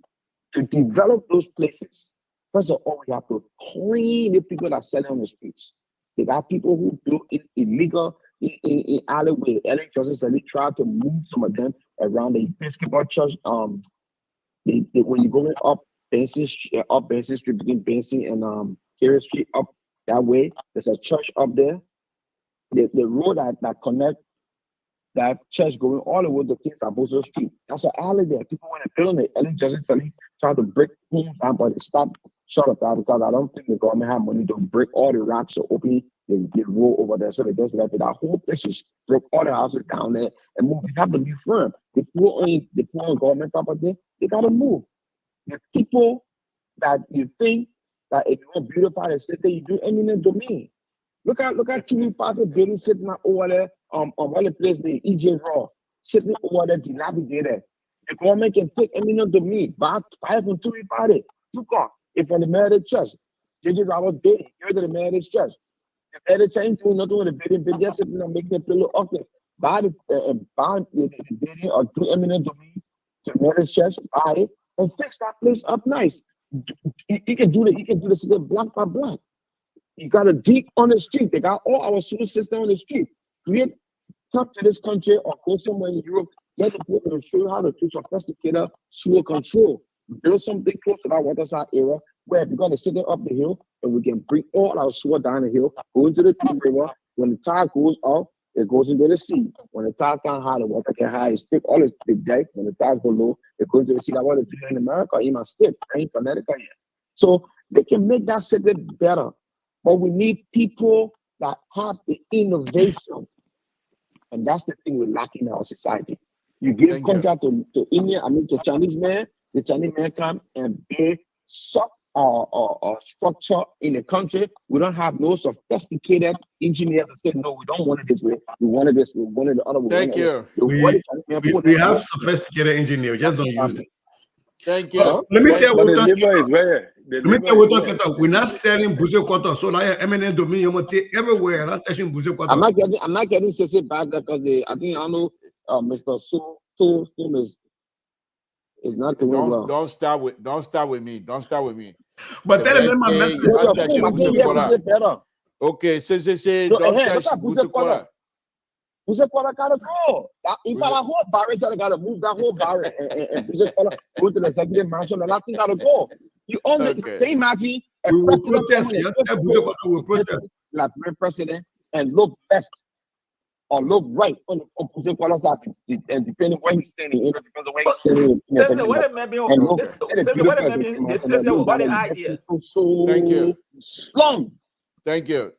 To develop those places, first of all, we have to clean the people that are selling on the streets. They got people who do it illegal in alleyway. Ellen Johnson said they tried to move some of them around the Episcopal Church. When you go up Benson Street between Benson and Carey Street, up that way. There's a church up there. The road that connect that church going all the way to King Saboso Street. That's an alley there. People want to build it. Ellen Johnson trying to break homes down, but it stopped short of that because I don't think the government have money to break all the rocks or open the road over there. So they just left it. That whole place is broke all the houses down there and move. They have to be firm. The poor on government property, they gotta move. The people that you think that if you want to beautify the city, you do eminent domain. Look at two party buildings sitting over there on one place the EJ Raw sitting over there dilapidated. The government can take eminent domain, buy from two party, if from the Methodist Church. JJ Robert building, here to the Methodist Church. The Methodist Church ain't doing nothing with the building, but just sitting there making it look ugly. Buy the building or do eminent domain to the Methodist Church, buy it and fix that place up nice. You can do the city block by block. You got a deep on the street. They got all our sewer system on the street. Come to this country or go somewhere in Europe. Get the people to show you how to do sophisticated sewer control. Build something close to that waterside area where we're going to sit up the hill and we can bring all our sewer down the hill, go into the river. When the tide goes up, it goes into the sea. When the tide can't high, the water can high. It stick all the deck. When the tides go low, it goes into the sea. That's what they do in America, in my state, in Connecticut. So they can make that city better. But we need people that have the innovation. And that's the thing we're lacking in our society. You give contract to India, to Chinese man, the Chinese man come and build such a structure in the country. We don't have no sophisticated engineers that say, no, we don't want it this way. We want it this way. We want it the other way. Thank you. We have sophisticated engineers, just don't use them. Thank you. Let me tell you what we're not selling Buze Cotton, so like eminent domain, you must take everywhere. Not touching Buze Cotton. I'm not getting CC back because I think I know Mr. So is not doing well. Don't start with me. Don't start with me. But tell them my message. Okay, say don't touch Buze Cotton. Buze Cotton gotta go. In fact, that whole barrage gotta move that whole barrage and Buze Cotton go to the executive mansion. The last thing gotta go. You only can imagine we will protest. Buze Cotton will protest. Liberian president and look left or look right on Buze Cotton's side, and depending where he's standing, it depends on where he's standing. What an idea. Thank you. Slum. Thank you,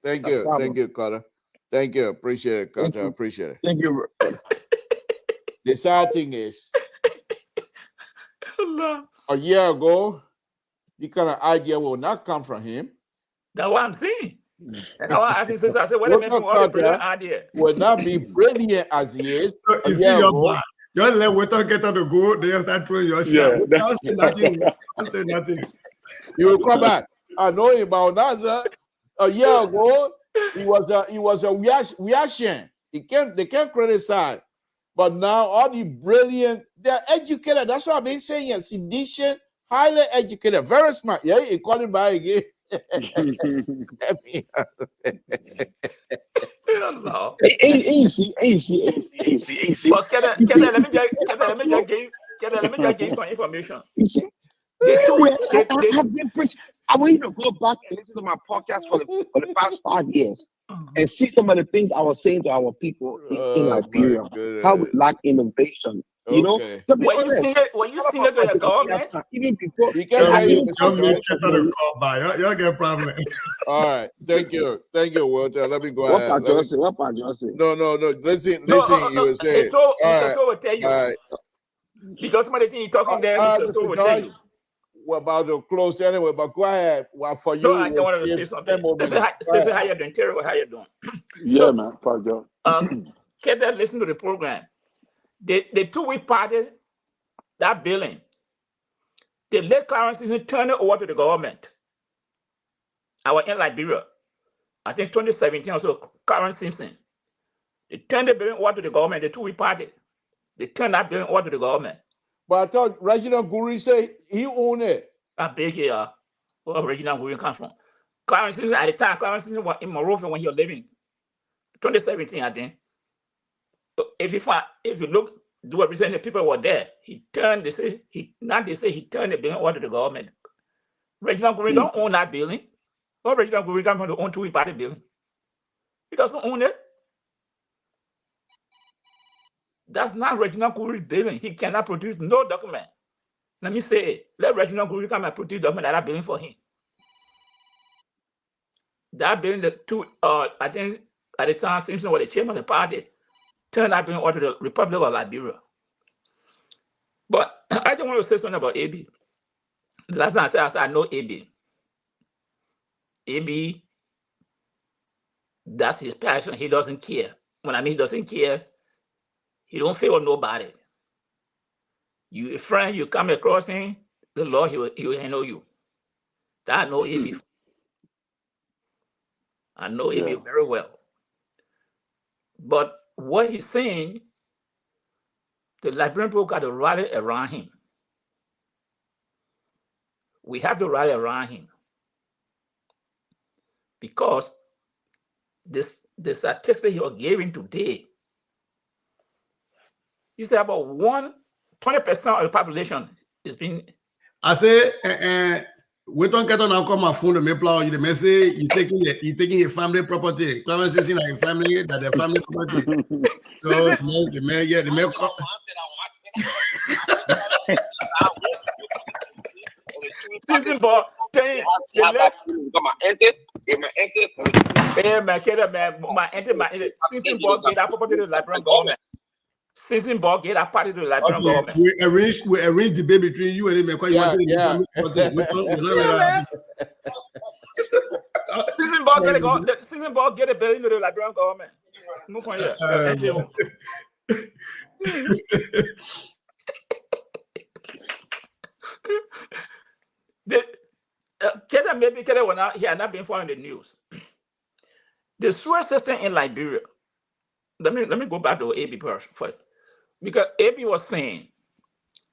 Carter. Thank you. Appreciate it, Carter. Appreciate it. Thank you. The sad thing is, a year ago, the kind of idea will not come from him. That's what I'm saying. And I said, what a brilliant idea. Will not be brilliant as he is. You see your bad. You let waiter get on the go, they start throwing your shit. Don't say nothing. Don't say nothing. You will come back. I know about Naza. A year ago, he was a reaction. They can't criticize. But now all the brilliant, they're educated. That's what I've been saying. Yes, sedition, highly educated, very smart. Yeah, he called him back again. Easy. But let me just give you some information. I want you to go back and listen to my podcast for the past 5 years and see some of the things I was saying to our people in Liberia, how we lack innovation. You know, to be when you see it to the government, even before you can't y'all get problem. All right, thank you, Walter. Let me go ahead. What about Johnson? No. Listen. You were saying. All right. Because some of the things you're talking there, Mr. will tell you. We're about to close anyway, but go ahead. Well, for you, I don't want to say something. This is how you're doing, Terry. How you doing? Yeah, man. Pardon. Get that. Listen to the program. The 2-week party, that billing, they let Clarence Simpson turn it over to the government. I was in Liberia, I think 2017 or so, Clarence Simpson. They turned the billing over to the government, the 2-week party. They turned that billing over to the government. But I thought Reginald Guri said he owned it. I beg you, where Reginald Guri comes from. Clarence Simpson, at the time, Clarence Simpson was in Monrovia when he was living. 2017, I think. If you look, do a reason the people were there, he turned. They say he turned the building over to the government. Reginald Guri don't own that building. What Reginald Gurry come from the own two-way party building? He doesn't own it. That's not Reginald Gurry's building. He cannot produce no document. Let me say it. Let Reginald Gurry come and produce document that building for him. That building, I think at the time Samson was the chairman of the party, turned that building over to the Republic of Liberia. But I just want to say something about AB. The last time I said I know AB. AB, that's his passion. He doesn't care. When I mean he doesn't care, he don't favor nobody. You a friend, you come across him, the Lord, he will handle you. That I know AB. I know AB very well. But what he's saying, the Liberian people got to rally around him. We have to rally around him. Because the statistic he was giving today, he said about 20% of the population is being. I say, we don't get on call my phone to me plow you the message. You taking your family property. Clarence is in a family that their family property. So the mail. Season ball, my season ball get that property to the Liberian government. Season ball get that party to the Liberian government. We arrange the baby between you and him. Season ball get a bill into the Liberian government. Move on here. Maybe he had not been following the news. The sewer system in Liberia. Let me go back to AB first, because AB was saying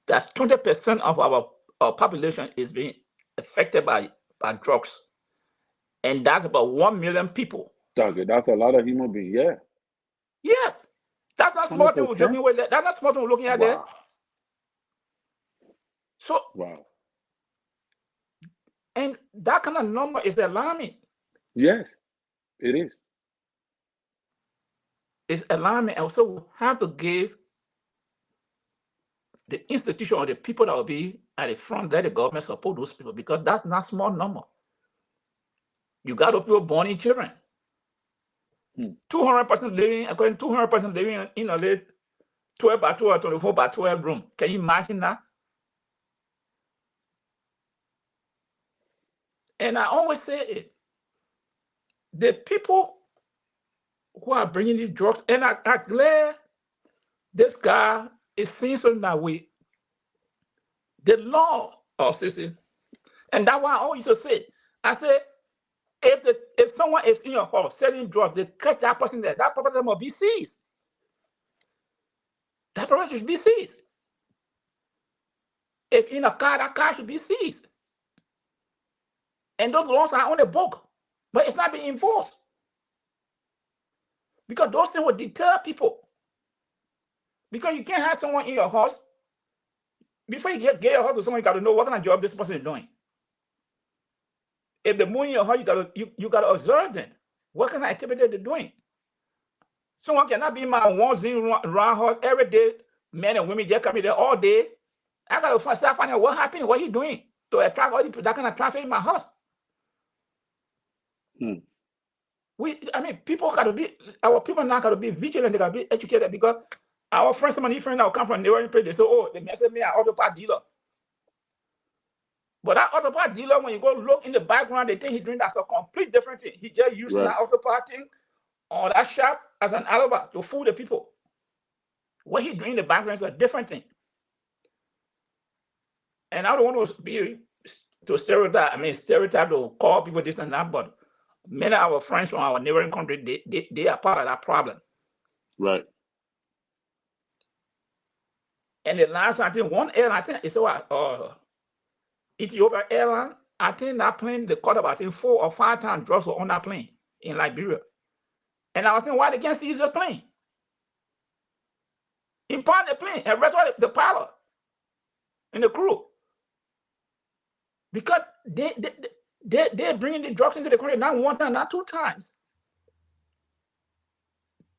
that 20% of our population is being affected by drugs, and that's about 1 million people. That's a lot of human beings. Yeah. Yes, that's not small thing we're joking with. That's not small thing we're looking at there. So wow. And that kind of number is alarming. Yes, it is. It's alarming. And so we have to give the institution or the people that will be at the front, let the government support those people, because that's not small number. You got people born in children. 200% living, according to 200% living in a 12 by 12, 24 by 12 room. Can you imagine that? And I always say it. The people who are bringing these drugs, and I'm glad this guy is seeing something that the law of system, and that's why I always used to say, I said, if someone is in your house selling drugs, they catch that person there, that property must be seized. That property should be seized. If in a car, that car should be seized. And those laws are on the book, but it's not being enforced. Because those things will deter people. Because you can't have someone in your house. Before you get your house to someone, you got to know what kind of job this person is doing. If they move in your house, you got to observe them. What kind of activity they're doing. Someone cannot be in my one zine around house every day. Men and women just come in there all day. I got to start finding out what happened, what he's doing to attract all that kind of traffic in my house. People got to be, our people now got to be vigilant, they got to be educated, because our friends, some of these friends now come from neighboring place, they say, oh, they message me an auto part dealer. But that auto part dealer, when you go look in the background, they think he's doing that's a complete different thing. He just used that auto part thing or that shop as an alibi to fool the people. What he's doing in the background is a different thing. And I don't want to be to stereotype to call people this and that, but many of our friends from our neighboring country, they are part of that problem. Right. And the last, I think, one airline, I think it's Ethiopia Airline, I think that plane, they caught about 4 or 5 times drugs were on that plane in Liberia. And I was saying, why they can't seize the plane? Impound the plane and arrest the pilot and the crew. Because They're bringing the drugs into the country not one time, not two times.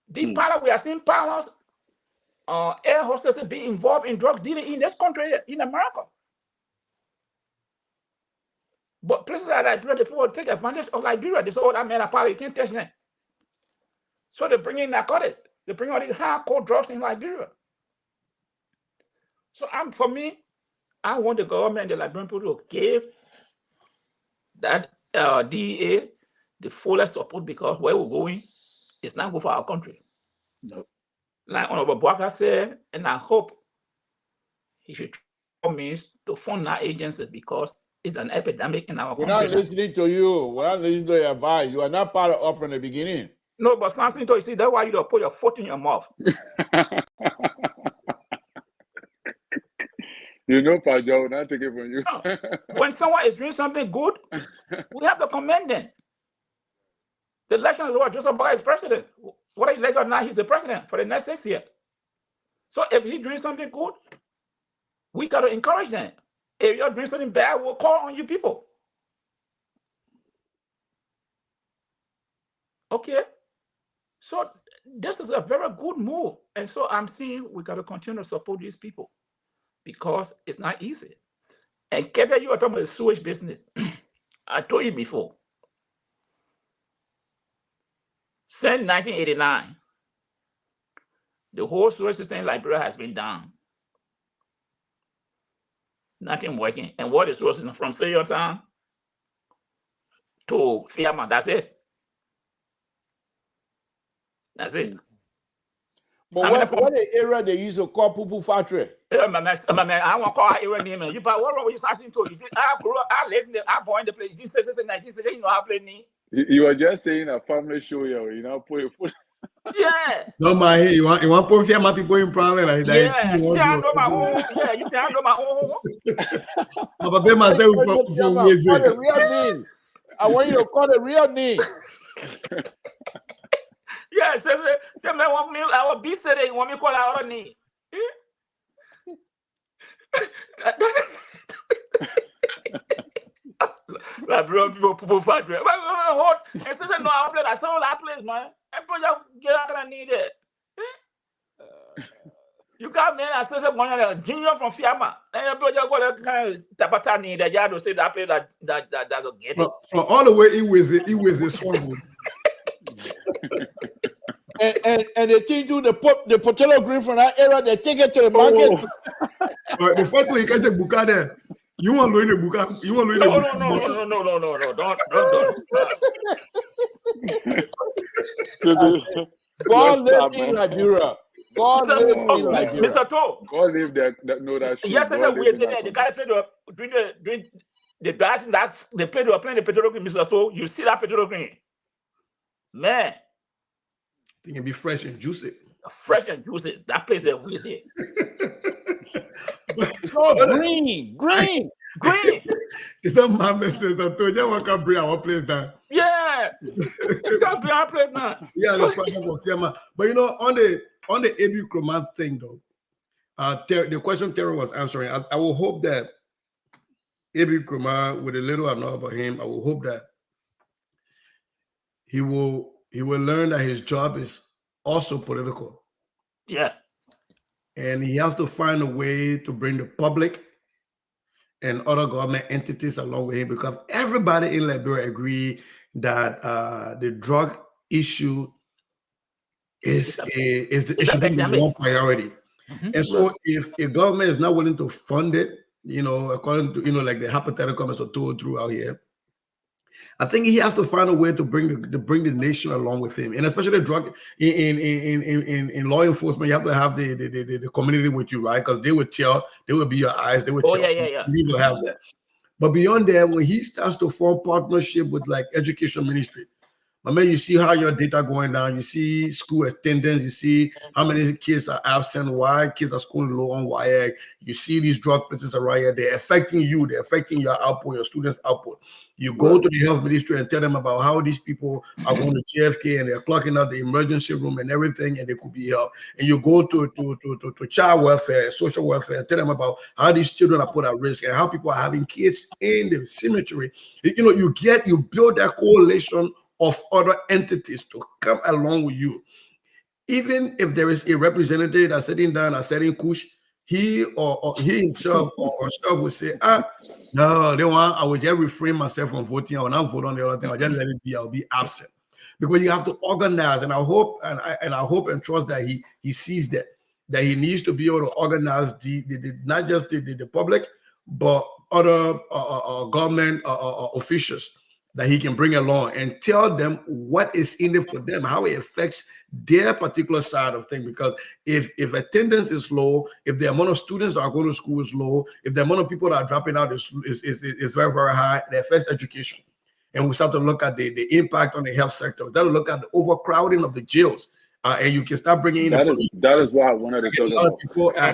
The pilot, we are seeing pilots, air hostesses being involved in drug dealing in this country, in America. But places like Liberia, the people take advantage of Liberia. They say, oh, that man, a pilot, you can't touch that. So they bring in narcotics. They bring all these hardcore drugs in Liberia. So for me, I want the government, the Liberian people, to give that DEA the fullest support, because where we're going, it's not good for our country. No. Like Honorable Bwaka said, and I hope he should try means to fund our agencies, because it's an epidemic in our country. We're not listening to you. We're not listening to your advice. You are not part of from the beginning. No, but Samson, you see, that's why you don't put your foot in your mouth. You know, Pajo will not take it from you. When someone is doing something good, we have to commend them. The election is what Joseph Boy is president. Whether he like or not, he's the president for the next 6 years. So if he's doing something good, we got to encourage them. If you're doing something bad, we'll call on you people. Okay? So this is a very good move. And so I'm seeing we got to continue to support these people, because it's not easy. And Kevin, you are talking about the sewage business. I told you before. Since 1989, the whole sewage system in Liberia has been down. Nothing working. And what is sewage system from Sierra Town to Fiamma? That's it. That's it. But what the area they use to call Pupu Factory? I won't call her area name. You but what were you asking to? I grew up, I lived in the, I born in the place. This is 1960, you know how to play me. You were just saying a family show, you know, put your foot. Yeah. No, my you want to put my people in problem like that. Yeah, you think I know my own. Yeah, you think I know my own. But they must tell Call the real name. I want you to call the real name. Yes, they may want me. I will be said they want me to call our name. Like bro, people factory. What? And since I know our place, I saw that place, man. And put your get out of need it. You got me, I still one a junior from Fiamma. And you put your kind of tapata need that you have to say that place that doesn't get it. From all the way it was this one. and they take to the potato green from that area, they take it to the market. The first one you can take buka there. You want to learn the buka? You want to learn the buka? No. God live in Liberia. God live in Liberia. Mr. To. God live there. No, that. Yes, we said the guy played during the dancing that they played playing the petrol green, Mr. To. You see that petrol green, man. It can be fresh and juicy. Fresh and juicy. That place is we see. It's all green. It's not my mistake. I told you I can bring our place down. Yeah, you can bring our place down. Yeah, no problem. But you know, on the AB Kroma thing though, the question Terry was answering, I will hope that AB Kroma, with a little I know about him, I will hope that he will learn that his job is also political. Yeah. And he has to find a way to bring the public and other government entities along with him, because everybody in Liberia agree that the drug issue is the one priority. Mm-hmm. And so if a government is not willing to fund it, you know, according to, you know, like the hypothetical Mr. Told through out here, I think he has to find a way to bring the nation along with him, and especially drug in law enforcement. You have to have the community with you, right? Because they will be your eyes. They will. Yeah. You will have that. But beyond that, when he starts to form partnership with like education ministry, I mean, you see how your data going down. You see school attendance. You see how many kids are absent. Why kids are scoring low on WIAC. You see these drug places around here. They're affecting you. They're affecting your output, your students' output. You go to the health ministry and tell them about how these people are going to JFK and they're clocking out the emergency room and everything, and they could be helped. And you go to child welfare, social welfare, and tell them about how these children are put at risk and how people are having kids in the cemetery. You know, you build that coalition of other entities to come along with you. Even if there is a representative that's sitting down and setting kush, he or he himself or herself will say, no, they want, I will just refrain myself from voting. I will not vote on the other thing. I'll just let it be. I'll be absent. Because you have to organize, and I hope and trust that he sees that he needs to be able to organize not just the public, but other government officials that he can bring along and tell them what is in it for them, how it affects their particular side of things. Because if attendance is low, if the amount of students that are going to school is low, if the amount of people that are dropping out is very, very high, it affects education. And we start to look at the impact on the health sector. We start to look at the overcrowding of the jails. And you can start bringing in that is what I wanted to talk about. People right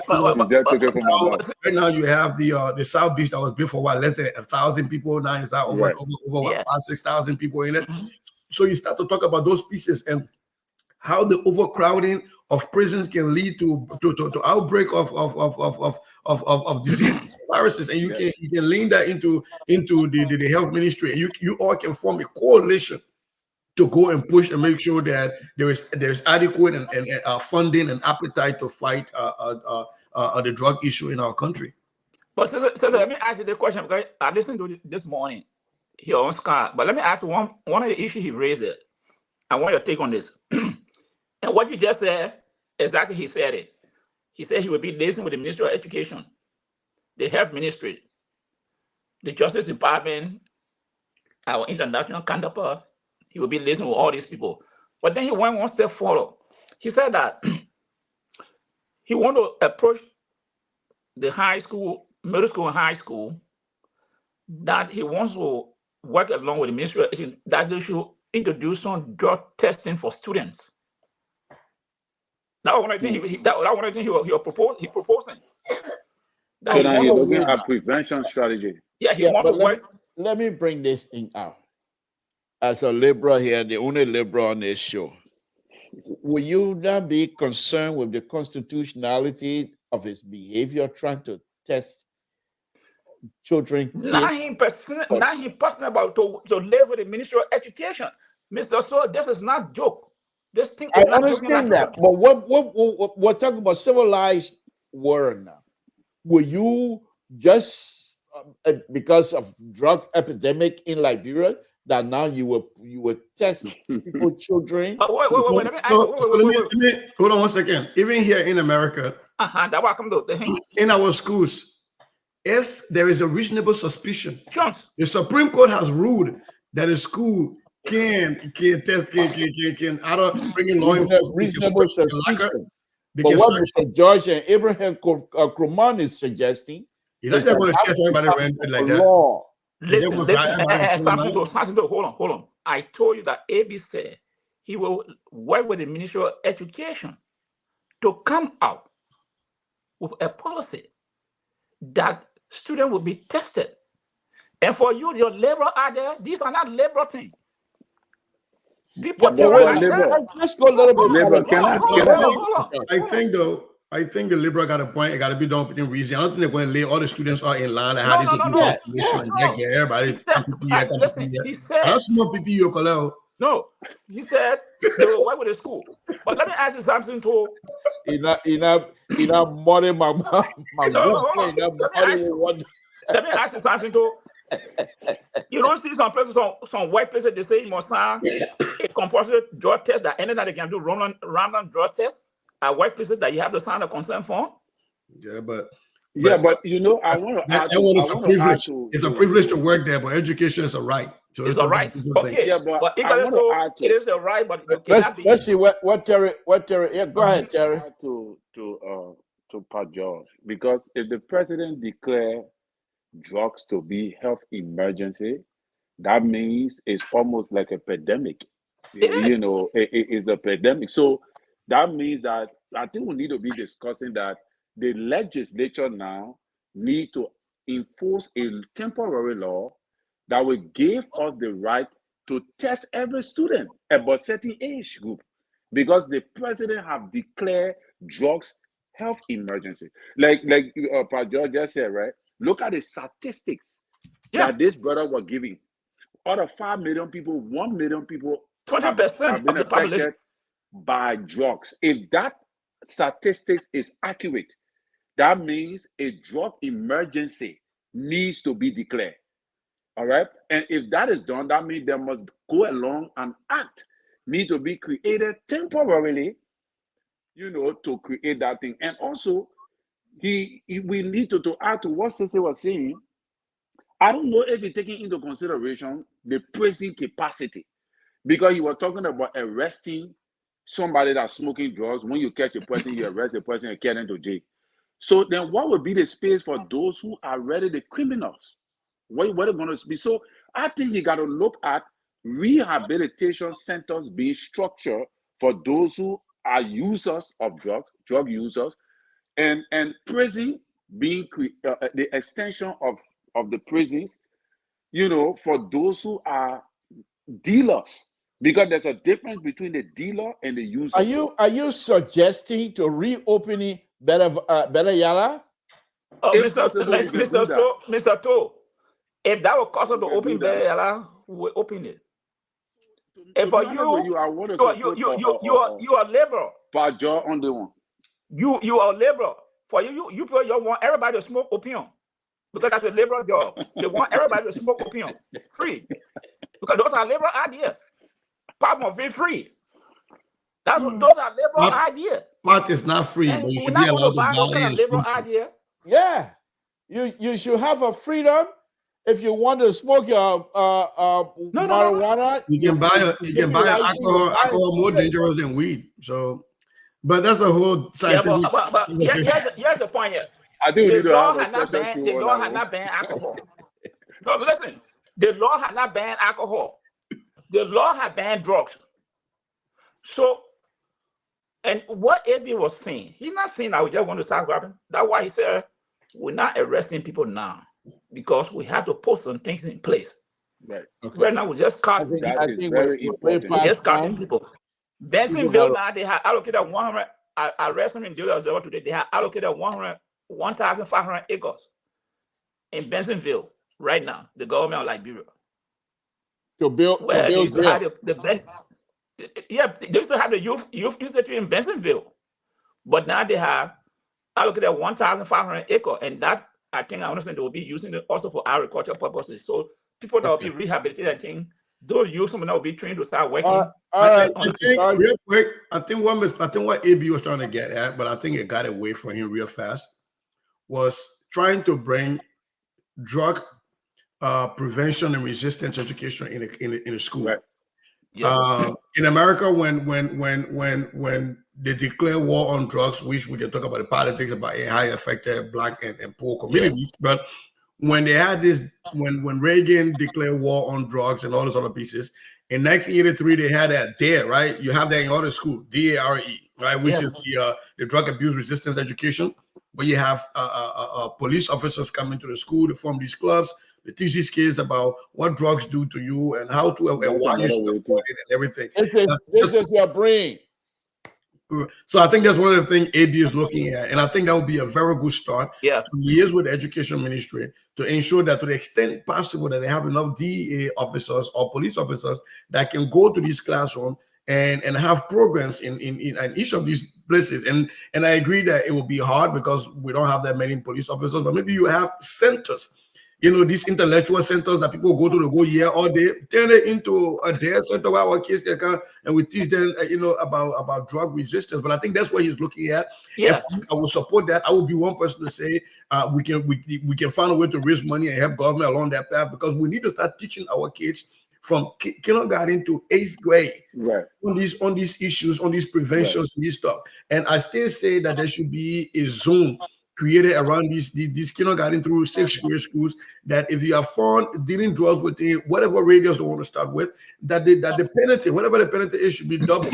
now you have the South Beach that was built for less than 1,000 people. Now it's over 5,000-6,000 people in it. So you start to talk about those pieces and how the overcrowding of prisons can lead to outbreak of disease viruses, and you can link that into the health ministry, and you all can form a coalition to go and push and make sure that there's adequate and funding and appetite to fight the drug issue in our country. But so let me ask you the question, because I listened to it this morning here on Sky. But let me ask one of the issues he raised. I want your take on this. And what you just said, exactly he said it. He said he would be listening with the Ministry of Education, the Health Ministry, the Justice Department, our international counterpart. He will be listening with all these people. But then he went one step further. He said that he want to approach the high school, middle school and high school, that he wants to work along with the Ministry of Education, that they should introduce some drug testing for students. That was one of the things he proposing. So now you're looking at prevention strategy. Yeah, he wants to work. Let me bring this thing out. As a liberal here, the only liberal on this show, will you not be concerned with the constitutionality of his behavior trying to test children? Not him personally about to live with the Ministry of Education. Mr. So this is not joke. This thing is I understand that, but what we're talking about civilized world now. Will you just because of drug epidemic in Liberia that now you will test people, children? Wait, hold on one second. Even here in America, in our schools, if there is a reasonable suspicion, the Supreme Court has ruled that a school can test, can either bring in law enforcement. Reasonable suspicion. But what Mr. George and Abraham Kruman is suggesting, he's not going to test everybody like that. Listen, hold on. I told you that AB said he will work with the Ministry of Education to come out with a policy that students will be tested. And for you, your labor out there, these are not labor things. People let's go a little bit Liberal, I think the Liberal got a point. It got to be done within reason. I don't think they're going to lay all the students are in line and how everybody. He said, no, he said they will work with the school. But let me ask you something too. Let me ask you something too. You don't see some places, some white places, they say you must have a compulsory drug test that any that they can do random drug tests at white places that you have to sign a consent form. Yeah, but you know, I want to add. It's a privilege to work there, but education is a right. So it's a right. Okay, yeah, but it is a right, but let's see what Terry. Yeah, go ahead, Terry. To Pat George, because if the president declare drugs to be health emergency, that means it's almost like a pandemic. You know, it's the pandemic. So that means that I think we need to be discussing that the legislature now need to enforce a temporary law that will give us the right to test every student above certain age group, because the president have declared drugs health emergency. Like George just said, right? Look at the statistics that this brother was giving. Out of 5 million people, 1 million people 20% have been of the population affected by drugs. If that statistics is accurate, that means a drug emergency needs to be declared. All right. And if that is done, that means there must go along an act need to be created temporarily, you know, to create that thing. And also, we need to add to what Sissy was saying. I don't know if he's taking into consideration the prison capacity, because he was talking about arresting somebody that's smoking drugs. When you catch a person, you arrest a person and carry them to jail. So then what would be the space for those who are already the criminals? What are going to be? So I think you got to look at rehabilitation centers being structured for those who are users of drug users, and prison being the extension of the prisons, you know, for those who are dealers, because there's a difference between the dealer and the user. Are you suggesting to reopening Better Yala? Oh, Mr. To, if that would cost us to open Better Yala, we'll open it. And for you are labor. On the one. You are labor. For you want everybody to smoke opium, because that's a labor job. They want everybody to smoke opium free, because those are labor ideas. Pot must be free. Those are labor ideas. Pot is not free, but you should be allowed to buy it. Labor idea. Yeah, you should have a freedom. If you want to smoke your marijuana, you can buy alcohol more dangerous than weed. So, but that's a whole scientific. But here's the point here. I think the law had not banned alcohol. No, listen. The law had not banned alcohol. The law had banned drugs. So, and what AB was saying, he's not saying that we just want to start grabbing. That's why he said we're not arresting people now, because we have to put some things in place. Right. Okay. Right now, we just caught. I think very important. We just caught people. Bensonville now, they have allocated 100. I read something in Julia Observer today. They have allocated 1,500 acres in Bensonville right now. The government of Liberia to build. They used to have they used to have the youth institute in Bensonville, but now they have allocated 1,500 acres, and that, I think, I understand they will be using it also for agricultural purposes. So people that will be rehabilitated, I think those youth, someone that will be trained to start working. I think real quick, I think what AB was trying to get at, but I think it got away from him real fast, was trying to bring drug prevention and resistance education in a school. Right. Yeah. In America, when they declare war on drugs, which we can talk about the politics about how it affected Black and poor communities, but when they had this, when Reagan declared war on drugs and all those other pieces, in 1983 they had that DARE, right? You have that in other schools, DARE, right? Which is the drug abuse resistance education, where you have police officers coming to the school to form these clubs. They teach these kids about what drugs do to you and how to and why you should avoid it and everything. This is your brain. So I think that's one of the things AB is looking at, and I think that would be a very good start. Yeah. To liaise with the education ministry to ensure that, to the extent possible, that they have enough DEA officers or police officers that can go to these classrooms and have programs in each of these places. And I agree that it will be hard because we don't have that many police officers, but maybe you have centers. You know, these intellectual centers that people go to go year all day, turn it into a day center where our kids can come and we teach them, about drug resistance. But I think that's what he's looking at. Yeah, I would support that. I would be one person to say we can find a way to raise money and help government along that path, because we need to start teaching our kids from kindergarten to 8th grade, right, on these issues, on these preventions, and this stuff. And I still say that there should be a zone created around these kindergarten through 6th grade schools, that if you are found dealing drugs within whatever radius they want to start with, that the penalty, whatever the penalty is, should be double.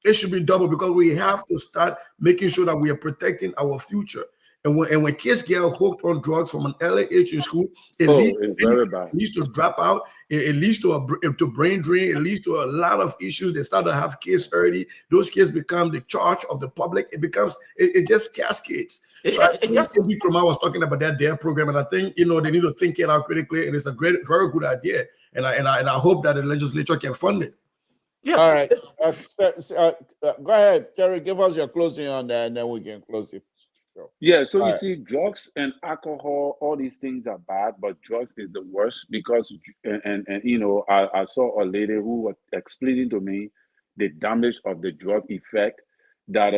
It should be double, because we have to start making sure that we are protecting our future. And when kids get hooked on drugs from an early age in school, it leads to drop out. It leads to brain drain. It leads to a lot of issues. They start to have kids early. Those kids become the charge of the public. It just cascades. So I think Kroma was talking about their program, and I think they need to think it out critically, and it's a very good idea. And I hope that the legislature can fund it. Yeah. All right. Go ahead, Terry. Give us your closing on that, and then we can close it. Yeah, so you see, drugs and alcohol, all these things are bad, but drugs is the worst, because I saw a lady who was explaining to me the damage of the drug effect, that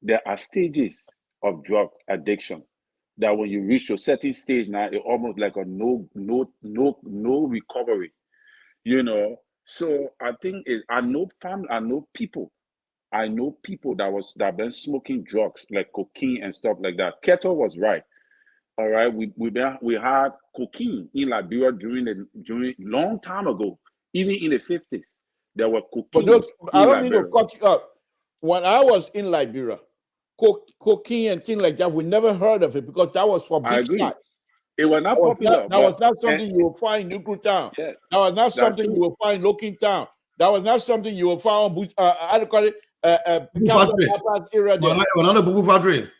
there are stages of drug addiction, that when you reach a certain stage now, it's almost like a no recovery, So I think I know people that been smoking drugs like cocaine and stuff like that. Keto was right. All right, we had cocaine in Liberia during long time ago, even in the 50s. There were cocaine. I don't need to cut you up. When I was in Liberia, cocaine and things like that, we never heard of it, because that was for big shots. It was not popular. That was not something you will find in Nuku Town. Yeah, that was not something you will find in Loking Town. That was not something you will find on area there. Another Bubu factory.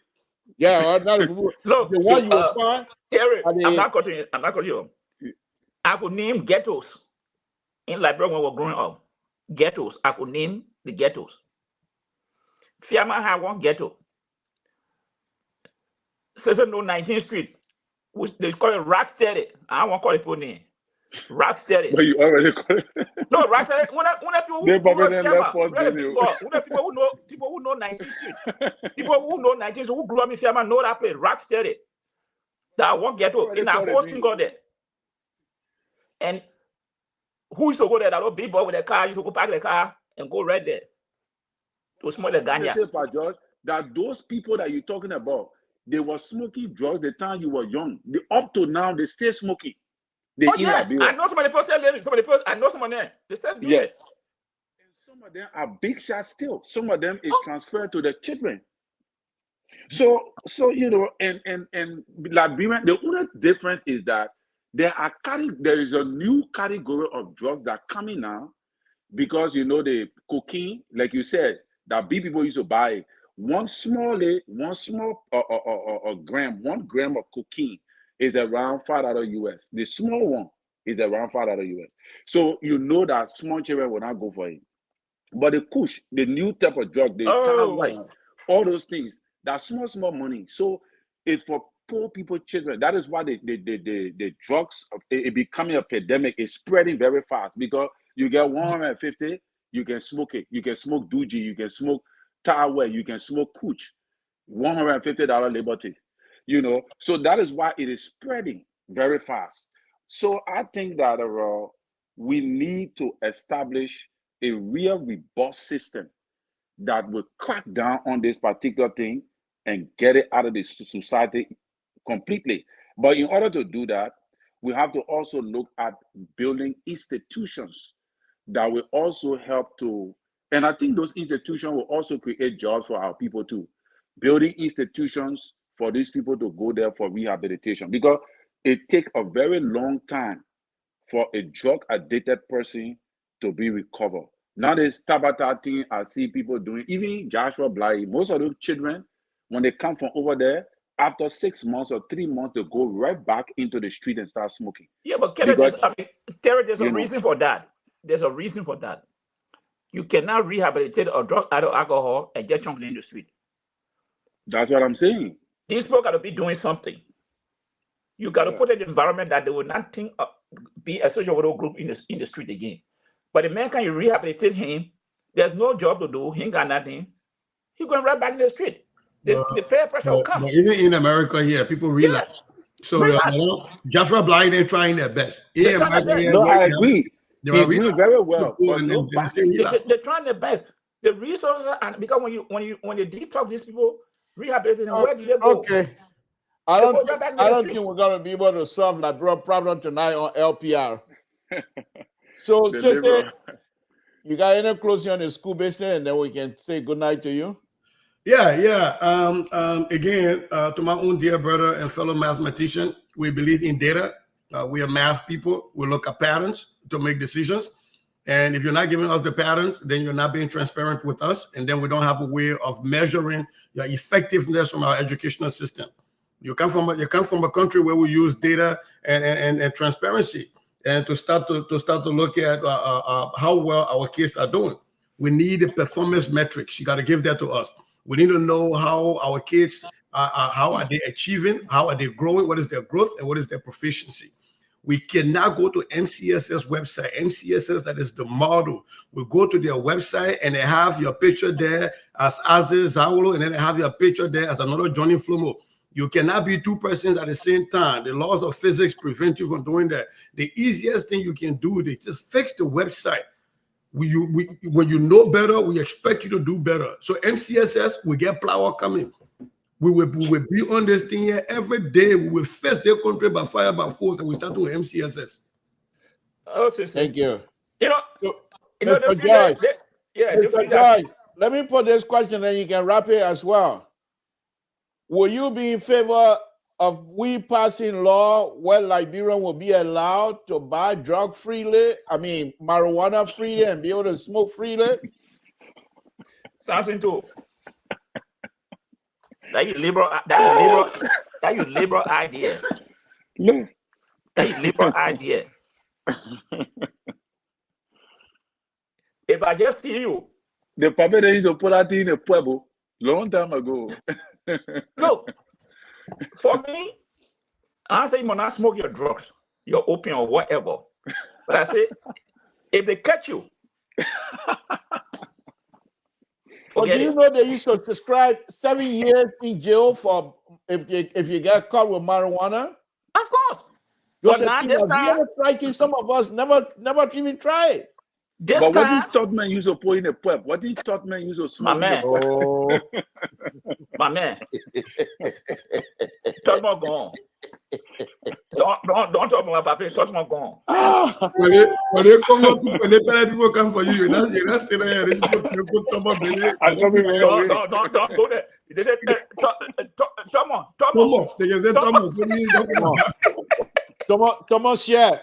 Yeah, another Bubu. Look, the one you will find. Terry, I'm not cutting you. I could name ghettos in Liberia when we were growing up. Ghettos. I could name the ghettos. Fiamma had one ghetto. Sesame 19th Street. Which they call it Rock Steady. I don't want to call it people name. Rock Steady. But you already call it. No, Rock Steady. When people who know 19th Street, people who know 19th Street, who grew up in Fiamma know that place. Rock Steady. That one ghetto in our whole thing go there. And who used to go there? That little big boy with a car used to go park the car and go right there to smoke the ganja. That those people that you're talking about, they were smoking drugs the time you were young. Up to now, they still smoking. I know somebody I know someone there. They said yes. And some of them are big shots still. Some of them is transferred to the children. So and Liberian, the only difference is that there is a new category of drugs that are coming now, because the cocaine, like you said, that big people used to buy. One gram of cocaine is around $5 US. The small one is around $5 US. So that small children will not go for it. But the kush, the new type of drug, the tan white, all those things, that small money. So it's for poor people, children. That is why the drugs, it becoming a epidemic, is spreading very fast, because you get 150, you can smoke it. You can smoke Doogie, you can smoke Tower, you can smoke Cooch, $150 Liberty, So that is why it is spreading very fast. So I think that we need to establish a real robust system that will crack down on this particular thing and get it out of the society completely. But in order to do that, we have to also look at building institutions that will also help to. And I think those institutions will also create jobs for our people too. Building institutions for these people to go there for rehabilitation, because it takes a very long time for a drug addicted person to be recovered. Now this Tabata thing I see people doing, even Joshua Bly, most of those children, when they come from over there, after 6 months or 3 months, they go right back into the street and start smoking. Yeah, but Terry, there's a reason for that. There's a reason for that. You cannot rehabilitate a drug addict alcohol and get chunked in the street. That's what I'm saying. These people got to be doing something. You got to put an environment that they will not think be a social group in the street again. But the man, can you rehabilitate him? There's no job to do. He ain't got nothing. He's going right back in the street. The peer pressure will come. Even in America here, people relapse. So Joshua Bly, they're trying their best. I agree. They're doing very well. They're trying their best. The resources, and because when you detox these people, rehabilitate them, where do they go? Okay. I don't think we're going to be able to solve that problem tonight on LPR. So, sister, you got any closing on the school business, and then we can say good night to you? Yeah. Again, to my own dear brother and fellow mathematician, we believe in data. We are math people. We look at patterns to make decisions. And if you're not giving us the patterns, then you're not being transparent with us. And then we don't have a way of measuring your effectiveness from our educational system. You come from a country where we use data and transparency, and to start to look at how well our kids are doing. We need the performance metrics. You got to give that to us. We need to know how our kids how are they achieving, how are they growing, what is their growth, and what is their proficiency. We cannot go to MCSS website. MCSS, that is the model. We go to their website and they have your picture there as Aziz Zawolo, and then they have your picture there as another Johnny Flomo. You cannot be two persons at the same time. The laws of physics prevent you from doing that. The easiest thing you can do is just fix the website. When you know better, we expect you to do better. So MCSS, we get power coming. We will be on this thing here every day. We will face their country by fire, by force, and we start with MCSS. Oh, thank you. Mr. George, let me put this question and you can wrap it as well. Will you be in favor of we passing law where Liberian will be allowed to buy drug freely, marijuana freely, and be able to smoke freely? Samson too. That you liberal idea. No. That you liberal idea. If I just see you. The Papa they used to put that in a pueblo long time ago. Look, for me, I say you must not smoke your drugs, your opium or whatever. But I say, if they catch you, but do you know they used to prescribe 7 years in jail for if you get caught with marijuana? Of course. But now this time, some of us never even tried. But what you taught me use to put in a pub? What you taught me use to smoke? My man. Oh. My man. Talk more gone. Don't talk more Papa. Talk more gone. When they come up, when they people come for you, you're not staying there. Don't go there. They said, Thomas. They can say Thomas share.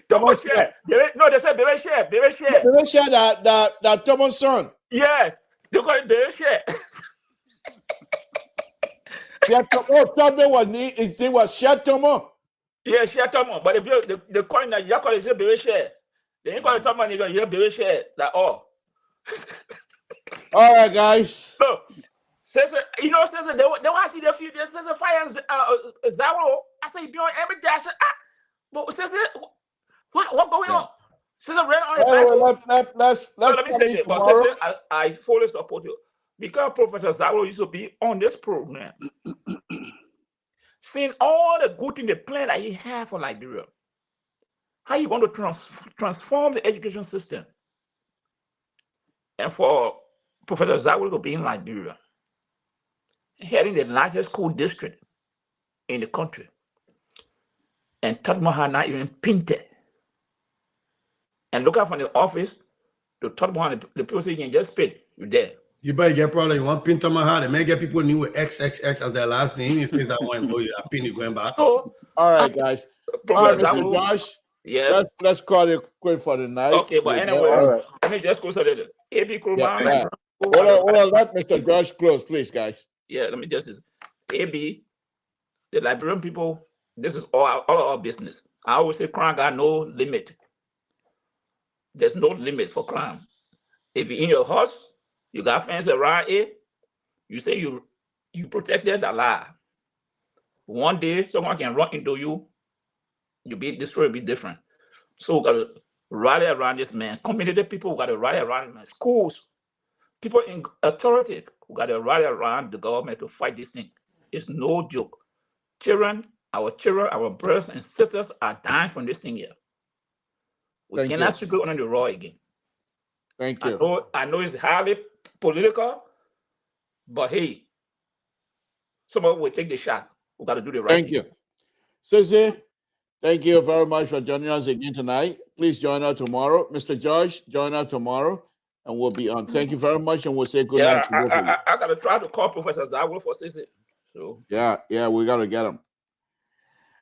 Thomas share. No, they said Bebe share. Bebe share that Thomas son. Yes, they call it Bebe share. His name was Share Thomas. Yeah, Share Thomas. But if the coin that you call it Bebe share, they ain't call it Thomas. You're gonna hear Bebe share. Like all right, guys. So, they want to see the few. There's a fire Zawolo. I say beyond every day. I said but what going on? Let's let me say it. But I fully support you because Professor Zawolo used to be on this program, seeing all the good things, the plan that he had for Liberia, how you want to transform the education system, and for Professor Zawolo to be in Liberia, heading the largest school district in the country. And Tottenham had not even painted. And look out from the office to Tottenham, the people say you can just spit, you're there. You better get probably you want Pinto Mahal, and may get people new with XXX as their last name. If it's that one, a pin you going back. So, all right, guys. Mr. Josh, yeah. Let's call it quit for the night. Okay, but anyway, let me just close a little. AB Kurman. Hold on, let Mr. Josh close, please, guys. Yeah, let me just AB, the Liberian people. This is all our business. I always say crime got no limit. There's no limit for crime. If you're in your house, you got fence around it, you say you protected the lie. One day, someone can run into you, this will be different. So we got to rally around this man. Community people, we got to rally around him. Schools, people in authority, we got to rally around the government to fight this thing. It's no joke. Our brothers and sisters are dying from this thing here. We cannot go on the raw again. Thank you. I know it's highly political, but hey, someone will take the shot. We got to do the right Thank thing. you. Sissy, thank you very much for joining us again tonight. Please join us tomorrow. Mr. Josh, join us tomorrow, and we'll be on. Thank you very much, and we'll say good night to both of you. I got to try to call Professor Zawo for Sissy. So. Yeah, we got to get him.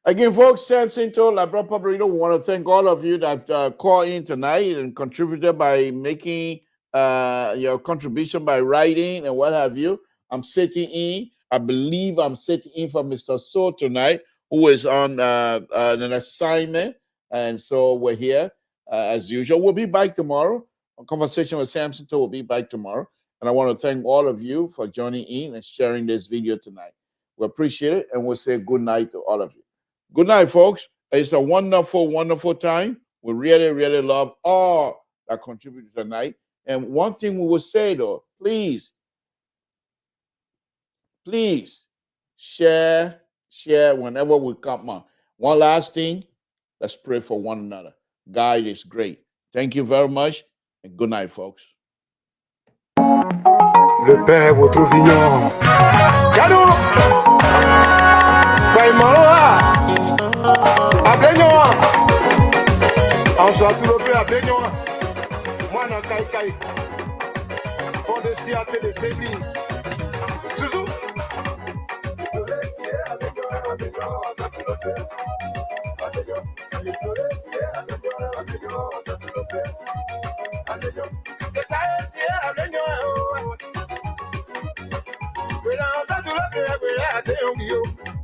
Again, folks, Samson told Labrador Public Radio, we want to thank all of you that called in tonight and contributed by making your contribution by writing and what have you. I'm sitting in. I believe I'm sitting in for Mr. So tonight, who is on an assignment. And so we're here as usual. We'll be back tomorrow. A conversation with Samson will be back tomorrow. And I want to thank all of you for joining in and sharing this video tonight. We appreciate it, and we'll say good night to all of you. Good night, folks. It's a wonderful, wonderful time. We really, really love all that contributed tonight. And one thing we will say, though, please share whenever we come on. One last thing, let's pray for one another. God is great. Thank you very much, and good night, folks. Le père, votre vignon. Cadeau! Baïmanoa! Ablenyoa! On soit tout le peu Ablenyoa. Moi, non, Kai. Fond de siate de Sébi. Zouzou! We don't have to look at